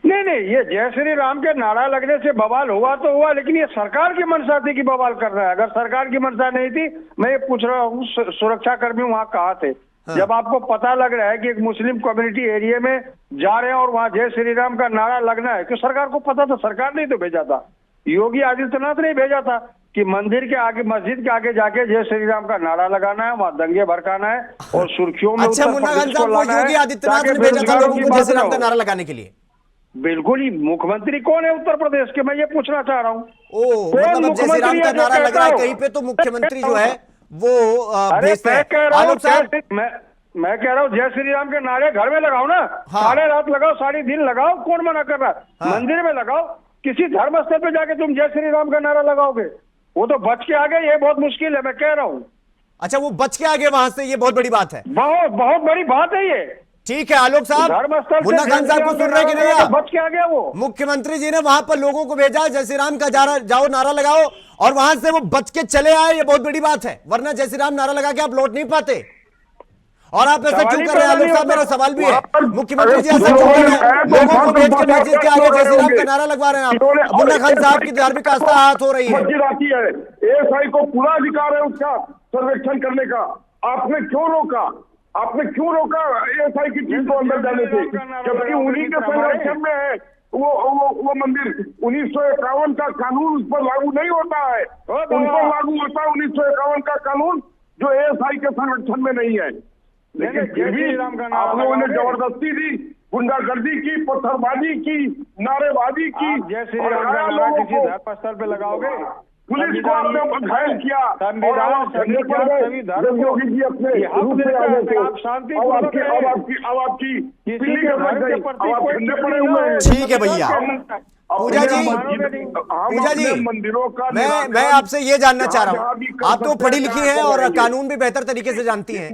Speaker 4: नहीं, ये जय श्री राम के नारा लगने से बवाल हुआ तो हुआ, लेकिन ये सरकार की मंशा थी कि बवाल कर रहा है। अगर सरकार की मंशा नहीं थी, मैं ये पूछ रहा हूँ सुरक्षा कर्मी वहाँ कहाँ थे? हाँ। जब आपको पता लग रहा है कि एक मुस्लिम कम्युनिटी एरिया में जा रहे हैं और वहाँ जय श्री राम का नारा लगना है, तो सरकार को पता था, सरकार ने तो भेजा था, योगी आदित्यनाथ ने भेजा था कि मंदिर के आगे, मस्जिद के आगे जाके जय श्री राम का नारा लगाना है, वहाँ दंगे भड़काना है और सुर्खियों में
Speaker 1: अच्छा, मुन्ना खान साहब, वो योगी आदित्यनाथ ने भेजा था लोगों को जय श्री राम का नारा लगाने के लिए?
Speaker 4: बिल्कुल ही। मुख्यमंत्री कौन है उत्तर प्रदेश के, मैं ये पूछना चाह रहा हूँ।
Speaker 1: मतलब जय श्री राम का नारा लग रहा है कहीं पे तो मुख्यमंत्री जो है वो भेजते हैं।
Speaker 4: मैं कह रहा हूँ जय श्री राम के नारे घर में लगाओ ना। हाँ। सारे रात लगाओ, सारी दिन लगाओ, कौन मना कर रहा है? हाँ। मंदिर में लगाओ, किसी धर्म स्थल पे जाके तुम जय श्री राम का नारा लगाओगे? वो तो बच के आ गए, ये बहुत मुश्किल है, मैं कह रहा हूँ।
Speaker 1: अच्छा, वो बच के आ गए वहां से, ये बहुत बड़ी बात है।
Speaker 4: बहुत बड़ी बात है ये।
Speaker 1: ठीक है आलोक साहब, मुन्ना खान साहब को सुन रहे कि नहीं आप?
Speaker 4: बच के आ गया वो।
Speaker 1: मुख्यमंत्री जी ने वहां पर लोगों को भेजा जय श्री राम का जाओ नारा लगाओ, और वहां से वो बच के चले आए, ये बहुत बड़ी बात है, वरना जय श्री राम नारा लगा के आप लौट नहीं पाते। और आप ऐसा क्यों कर रहे हैं आलोक साहब? मेरा सवाल भी है, मुख्यमंत्री जी ऐसा क्यों कर रहे हैं? लोगों को भेज के मस्जिद के आगे जय श्री राम का नारा लगवा रहे हैं आप? मुन्ना खान साहब की धार्मिक आस्था आहत हो रही है।
Speaker 3: एएसआई को पूरा अधिकार है उसका सर्वेक्षण करने का, आपने क्यों रोका? आपने क्यों रोका एएसआई की टीम को अंदर जाने से? जबकि उन्हीं के संरक्षण में है वो मंदिर। 1951 का कानून उस पर लागू नहीं होता है, उन पर लागू होता है 1951 का कानून, जो एएसआई के संरक्षण में नहीं है। लेकिन फिर भी आप लोगों ने जबरदस्ती दी, गुंडागर्दी की, पत्थरबाजी की, नारेबाजी की।
Speaker 4: जय श्री राम का नारा किसी धर्म स्थल पे लगाओगे?
Speaker 3: पुलिस को आपने घायल किया और आप झंडे पर योगी जी अपने रूप में आ गए थे। अब आपकी पीली कर लग गई, अब आप झंडे पड़े हुए हैं।
Speaker 1: ठीक है भैया, पूजा जी, पूजा जी,
Speaker 3: मंदिरों का
Speaker 1: मैं आपसे ये जानना चाह रहा हूं, आप तो पढ़ी लिखी हैं और कानून भी बेहतर तरीके से जानती हैं।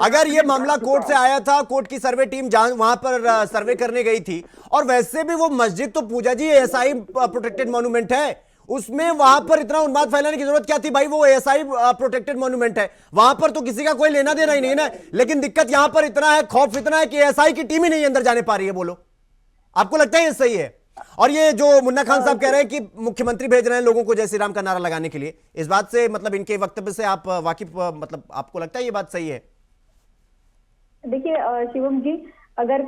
Speaker 1: अगर ये मामला कोर्ट से आया था, कोर्ट की सर्वे टीम वहां पर सर्वे करने गई थी, और वैसे भी वो मस्जिद तो पूजा जी एएसआई प्रोटेक्टेड मॉन्यूमेंट है, उसमें वहां पर इतना उन्माद फैलाने की जरूरत क्या थी भाई? वो एएसआई प्रोटेक्टेड मॉन्यूमेंट है, वहां पर तो किसी का कोई लेना देना ही नहीं ना। लेकिन दिक्कत यहां पर इतना है, खौफ इतना है कि एएसआई की टीम ही नहीं अंदर जाने पा रही है। बोलो, आपको लगता है ये सही है? और ये जो मुन्ना खान साहब कह रहे हैं कि मुख्यमंत्री भेज रहे हैं लोगों को जय श्री राम का नारा लगाने के लिए, इस बात से मतलब इनके वक्तव्य से आप वाकिफ, मतलब आपको लगता है ये बात सही है?
Speaker 2: देखिए शिवम जी, अगर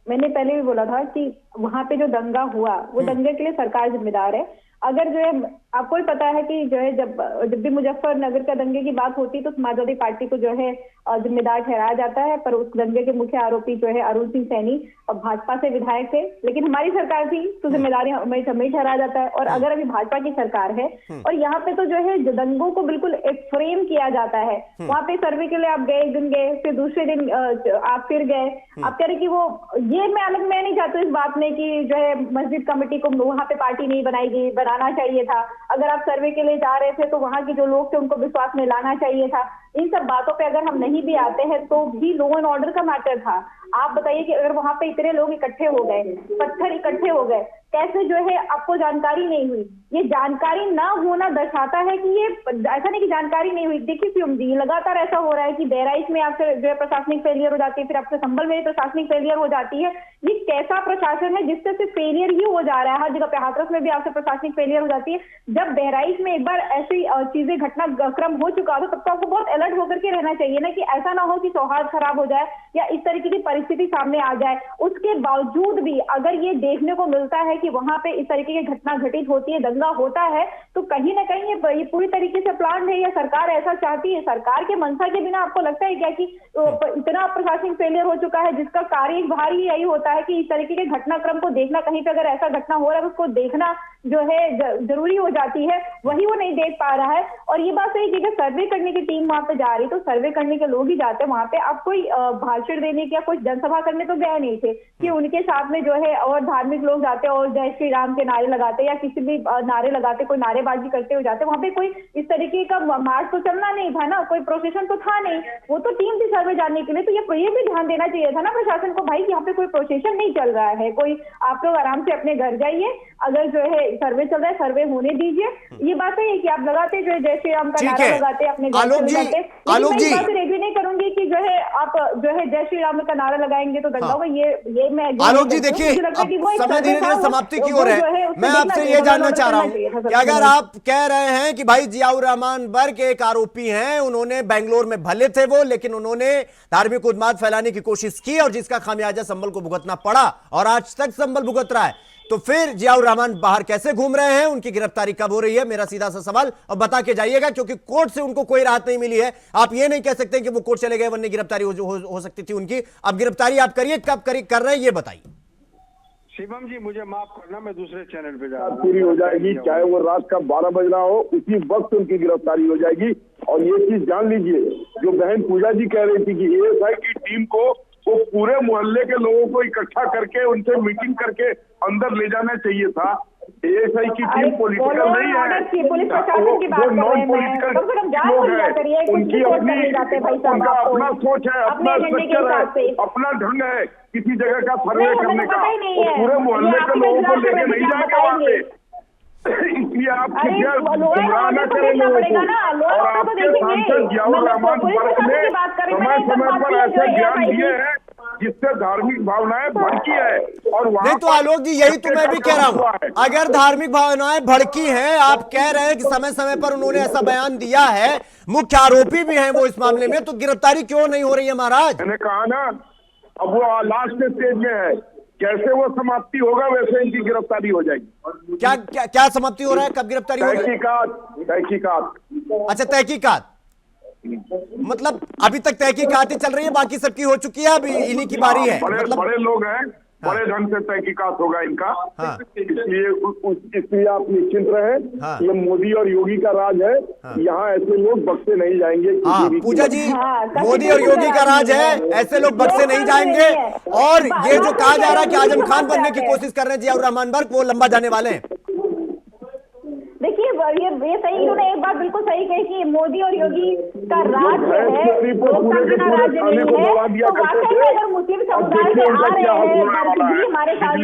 Speaker 2: मैंने पहले भी बोला था कि वहां पे जो दंगा हुआ वो दंगे के लिए सरकार जिम्मेदार है। अगर जो है आपको ही पता है कि जो है जब भी मुजफ्फरनगर का दंगे की बात होती है तो समाजवादी पार्टी को जो है जिम्मेदार ठहराया जाता है, पर उस दंगे के मुख्य आरोपी जो है अरुण सिंह सैनी और भाजपा से विधायक थे, लेकिन हमारी सरकार थी तो जिम्मेदारी हमें ठहराया जाता है। और अगर अभी भाजपा की सरकार है और यहाँ पे तो जो है दंगों को बिल्कुल एक फ्रेम किया जाता है, वहां पे सर्वे के लिए आप गए, एक दिन गए, फिर दूसरे दिन आप फिर गए, आप कह रहे कि वो ये मैं नहीं चाहती इस बात में कि जो है मस्जिद कमेटी को वहां पे पार्टी नहीं बनाना चाहिए था। अगर आप सर्वे के लिए जा रहे थे तो वहां के जो लोग थे उनको विश्वास में लाना चाहिए था। इन सब बातों पे अगर हम नहीं भी आते हैं तो भी लॉ एंड ऑर्डर का मैटर था। आप बताइए कि अगर वहां पे इतने लोग इकट्ठे हो गए, पत्थर इकट्ठे हो गए, कैसे जो है आपको जानकारी नहीं हुई? ये जानकारी ना होना दर्शाता है कि ये ऐसा नहीं कि जानकारी नहीं हुई। देखिए शिवम जी, लगातार ऐसा हो रहा है कि बहराइच में आपसे जो है प्रशासनिक फेलियर हो जाती है, फिर आपसे संभल में प्रशासनिक फेलियर हो जाती है। ये कैसा प्रशासन है जिससे सिर्फ फेलियर ही हो जा रहा है? हर जगह पे हाथरस में भी आपसे प्रशासनिक फेलियर हो जाती है। जब बहराइच में एक बार ऐसी चीजें घटनाक्रम हो चुका हो तब तो आपको बहुत अलर्ट होकर के रहना चाहिए ना, कि ऐसा ना हो कि सौहार्द खराब हो जाए या इस तरीके की परिस्थिति सामने आ जाए। उसके बावजूद भी अगर ये देखने को मिलता है कि वहां पे इस तरीके की घटना घटित होती है, दंगा होता है, तो कहीं ना कहीं ये पूरी तरीके से प्लान है या सरकार ऐसा चाहती है? सरकार के मंशा के बिना आपको लगता है क्या कि इतना प्रशासनिक फेलियर हो चुका है जिसका कार्य बाहर ही यही होता है कि इस तरीके के घटनाक्रम को देखना, कहीं पे अगर ऐसा घटना हो रहा है उसको देखना जो है जरूरी हो जाती है, वही वो नहीं देख पा रहा है। और ये बात सही है, सर्वे करने की टीम वहां पे जा रही तो सर्वे करने के लोग ही जाते हैं वहां पे। आप कोई भाषण देने या कुछ जनसभा करने तो गए नहीं थे कि उनके साथ में जो है और धार्मिक लोग जाते और जय श्री राम के नारे लगाते या किसी भी नारे लगाते, कोई नारेबाजी करते हुए जाते। वहां पे कोई इस तरीके का मार्च तो चलना नहीं था ना, कोई प्रोसेशन तो था नहीं, वो तो टीम थी सर्वे जाने के लिए। तो ये भी ध्यान देना चाहिए था ना प्रशासन को, भाई यहाँ पे कोई प्रोसेशन नहीं चल रहा है, कोई आप लोग आराम से अपने घर जाइए, अगर जो है सर्वे चल रहा है सर्वे होने दीजिए। ये बात है कि आप लगाते जो है जय श्री राम का नारा लगाते अपने घर चले जाते।
Speaker 1: आलोक जी,
Speaker 2: मैं भी नहीं करूंगी कि जो है आप जो है जय श्री राम का नारा लगाएंगे तो दंगा होगा। ये मैं
Speaker 1: आलोक जी देखिए, समय धीरे धीरे समाप्ति की ओर है। मैं आपसे ये जानना चाह रहा हूं कि अगर आप कह रहे हैं कि भाई जियाउर रहमान बर्क एक आरोपी हैं, उन्होंने बेंगलोर में भले थे वो, लेकिन उन्होंने धार्मिक उन्माद फैलाने की कोशिश की और जिसका खामियाजा संभल को भुगतना पड़ा और आज तक संभल भुगत रहा है, तो फिर जियाउर रहमान बाहर कैसे घूम रहे हैं? उनकी गिरफ्तारी कब हो रही है? मेरा सीधा सा सवाल, और बता के जाइएगा, क्योंकि कोर्ट से उनको कोई राहत नहीं मिली है। आप ये नहीं कह सकते कि वो कोर्ट चले गए वरना गिरफ्तारी हो सकती थी उनकी। अब गिरफ्तारी आप करिए, कब कर रहे हैं ये बताइए।
Speaker 4: शिवम जी मुझे माफ करना, मैं दूसरे चैनल पे जा
Speaker 3: पूरी हो जाएगी, चाहे वो रात का 12 बज रहा हो, उसी वक्त उनकी गिरफ्तारी हो जाएगी। और ये चीज जान लीजिए, जो बहन पूजा जी कह रही थी कि एएसआई की टीम को वो पूरे मोहल्ले के लोगों को इकट्ठा करके उनसे मीटिंग करके अंदर ले जाना चाहिए था। एएसआई की टीम पॉलिटिकल नहीं है, वो नॉन पॉलिटिकल लोग हैं, उनकी उनका अपना सोच है, अपना स्ट्रक्चर है, अपना ढंग है किसी जगह का सर्वे करने का। पूरे मोहल्ले के लोगों को लेके नहीं जाएंगे वहां पे, इसलिए आप कृपया गुमराह न करें लोगों को। और आपके सांसद जियाउर रहमान बर्क ने समय समय पर ऐसे ज्ञान दिए हैं जिससे धार्मिक भावनाएं भड़की है। और
Speaker 1: नहीं तो आलोक जी, यही तो मैं भी कह रहा हूं, अगर धार्मिक भावनाएं भड़की हैं, आप कह रहे हैं कि समय समय पर उन्होंने ऐसा बयान दिया है, मुख्य आरोपी भी हैं वो इस मामले में, तो गिरफ्तारी क्यों नहीं हो रही है महाराज?
Speaker 3: मैंने कहा ना, अब वो लास्ट स्टेज में है, जैसे वो समाप्ति होगा वैसे इनकी गिरफ्तारी हो जाएगी।
Speaker 1: क्या समाप्ति हो रहा है? कब गिरफ्तारी होगी?
Speaker 3: तहकीकात।
Speaker 1: अच्छा, तहकीकात, मतलब अभी तक तहकीकात ही चल रही है, बाकी सबकी हो चुकी है, अभी इन्हीं की बारी है।
Speaker 3: बड़े लोग हैं, बड़े ढंग से तहकीकात होगा इनका।
Speaker 1: हाँ।
Speaker 3: इसलिए आप निश्चिंत रहे।
Speaker 1: हाँ।
Speaker 3: ये मोदी और योगी का राज है। यहाँ ऐसे लोग बख्शे नहीं जाएंगे।
Speaker 1: हाँ पूजा जी, मोदी और योगी का राज है, ऐसे लोग बख्शे नहीं जाएंगे। और ये जो कहा जा रहा है कि आजम खान बनने की कोशिश कर रहे हैं जियाउर रहमान बर्क, वो लंबा जाने वाले हैं।
Speaker 2: देखिए ये सही, इन्होंने एक बात बिल्कुल सही कही कि मोदी और योगी का राज है, लोकतंत्र का राज्य नहीं है। तो वाकई में अगर मुस्लिम समुदाय से आ रहे हैं हमारे साथ,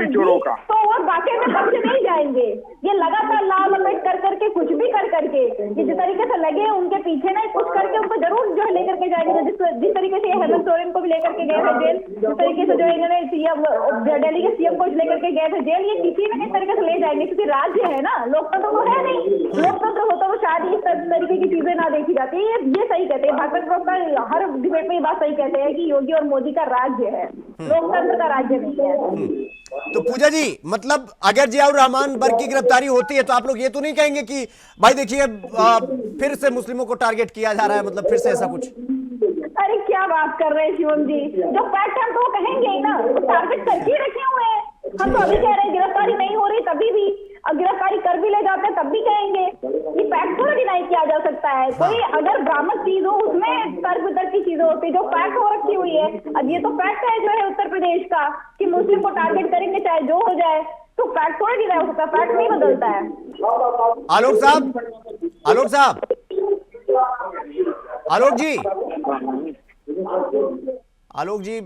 Speaker 2: तो वो वाकई में बख्शे नहीं जाएंगे। ये लगातार लाल लपेट कर करके कुछ भी कर करके ये जिस तरीके से लगे उनके पीछे ना कुछ करके उनको जरूर जो है लेकर के जाएंगे। जिस तरीके से हेमंत सोरेन को भी लेकर के गए थे जेल, जिस तरीके से जो इन्होंने दिल्ली के सीएम को लेकर के गए थे जेल, ये किसी न किसी तरीके से ले जाएंगे क्योंकि राज्य है ना, लोकतंत्र तो है नहीं। लोकतंत्र होता तो शायद इस तरीके की चीजें ना देखी जाती। ये सही कहते हैं, भाजपा प्रवक्ता हर डिबेट में ये बात सही कहते हैं कि योगी और मोदी का राज्य है, लोकतंत्र का राज्य नहीं है।
Speaker 1: तो पूजा जी, मतलब अगर जियाउर रहमान बर्क की गिरफ्तारी होती है तो आप लोग ये तो नहीं कहेंगे कि भाई देखिए फिर से मुस्लिमों को टारगेट किया जा रहा है, मतलब फिर से ऐसा कुछ?
Speaker 2: अरे क्या बात कर रहे हैं शिवम जी, जो फैक्ट हम तो कहेंगे ही ना, तो टारगेट करके रखे हुए हैं। हम तो अभी कह रहे हैं गिरफ्तारी नहीं हो रही तभी भी, अब गिरफ्तारी कर भी ले जाते हैं तब भी कहेंगे। ये फैक्ट थोड़ा डिनाई किया जा सकता है। कोई अगर बरामद चीज हो उसमें तर्क वितर्क की चीजें होती है, जो फैक्ट हो रखी हुई है। अब ये तो फैक्ट है जो है उत्तर प्रदेश का कि मुस्लिम को टारगेट करेंगे चाहे जो हो जाए, तो फैक्ट थोड़ा डिनाई हो सकता है, फैक्ट नहीं बदलता है।
Speaker 1: आलोक साहब, आलोक साहब, आलोक जी, आलोक जी,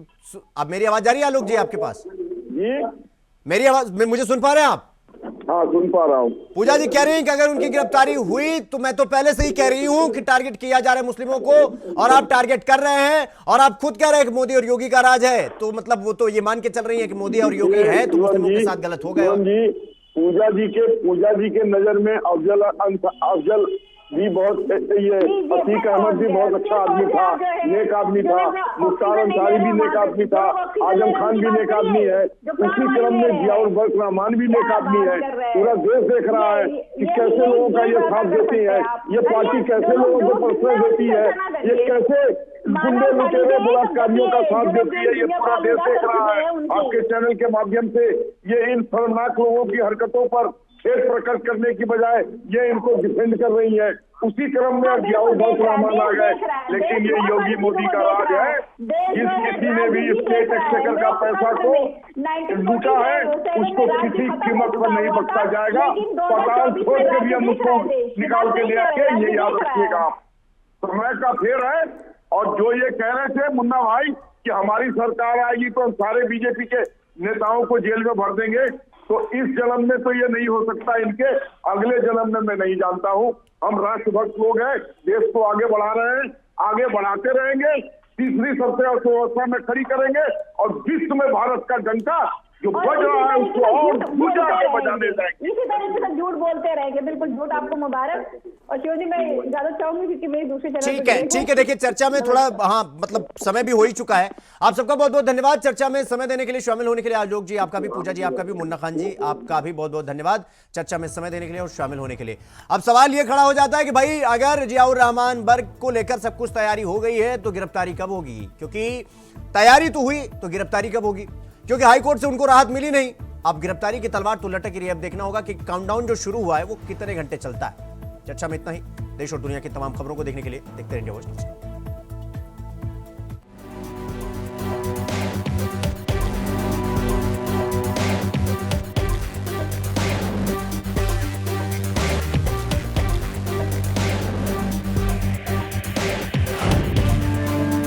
Speaker 1: अब मेरी आवाज जा रही है आलोक जी आपके पास?
Speaker 3: जी
Speaker 1: मेरी आवाज मुझे सुन पा रहे हैं आप?
Speaker 3: हाँ सुन पा रहा हूँ।
Speaker 1: पूजा जी कह रही हैं कि अगर उनकी गिरफ्तारी हुई तो मैं तो पहले से ही कह रही हूं कि टारगेट किया जा रहा है मुस्लिमों को, और आप टारगेट कर रहे हैं, और आप खुद कह रहे हैं कि मोदी और योगी का राज है, तो मतलब वो तो ये मान के चल रही है कि मोदी और योगी है तो मुस्लिमों के साथ गलत हो गया।
Speaker 3: पूजा जी के नजर में अफजल भी बहुत, ये अतीक अहमद भी बहुत अच्छा आदमी था, नेक आदमी था, मुख्तार अंसारी भी नेक आदमी था, आजम खान भी नेक आदमी है, उसी क्रम में जियाउर बर्क रहमान भी नेक आदमी है। पूरा देश देख रहा है कि कैसे लोगों का ये साथ देती है, ये पार्टी कैसे लोगों को प्रोत्साहन देती है, ये कैसे गुंडे लुटेरे बलात्कारियों का साथ देती है, ये पूरा देश देख रहा है। आपके चैनल के माध्यम से ये इन शर्मनाक लोगों की हरकतों पर खेद प्रकट करने की बजाय ये इनको डिफेंड कर रही है। उसी क्रम में जियाउर बर्क रहमान आ गए, लेकिन ये योगी मोदी का राज है। जिस किसी ने भी स्टेट एक्सचेकर का पैसा को लूटा है उसको किसी कीमत पर नहीं बख्शा जाएगा। पताल छोड़ के भी हम उसको निकाल के ले आएंगे, ये याद रखिएगा आप। समय का फेर है। और जो ये कह रहे थे मुन्ना भाई कि हमारी सरकार आएगी तो हम सारे बीजेपी के नेताओं को जेल में भर देंगे, तो इस जन्म में तो ये नहीं हो सकता, इनके अगले जन्म में मैं नहीं जानता हूँ। हम राष्ट्रभक्त लोग हैं, देश को आगे बढ़ा रहे हैं, आगे बढ़ाते रहेंगे, तीसरी सबसे अर्थव्यवस्था में खड़ी करेंगे, और विश्व में भारत का डंका जो बज रहा है उसको और बुझा के बजाने जाएंगे।
Speaker 2: इसी तरीके से झूठ बोलते रहेंगे। बिल्कुल झूठ आपको मुबारक। और शिव जी मैं ज्यादा चाहूंगी क्योंकि मेरी दूसरी चैनल
Speaker 1: ठीक है। देखिए चर्चा में थोड़ा मतलब समय भी हो ही चुका है। आप सबका बहुत बहुत धन्यवाद चर्चा में समय देने के लिए, शामिल होने के लिए। आलोक जी आपका भी, पूजा जी आपका भी, मुन्ना खान जी आपका भी बहुत बहुत धन्यवाद चर्चा में समय देने के लिए और शामिल होने के लिए। अब सवाल ये खड़ा हो जाता है कि भाई अगर जियाउर रहमान बर्क को लेकर सब कुछ तैयारी हो गई है तो गिरफ्तारी कब होगी? क्योंकि तैयारी तो हुई तो गिरफ्तारी कब होगी? क्योंकि हाईकोर्ट से उनको राहत मिली नहीं। अब गिरफ्तारी की तलवार तो लटक रही है। अब देखना होगा कि काउंटडाउन जो शुरू हुआ है वो कितने घंटे चलता है। चर्चा में इतना ही। देश और दुनिया की तमाम खबरों को देखने के लिए देखते रहिए न्यूज़।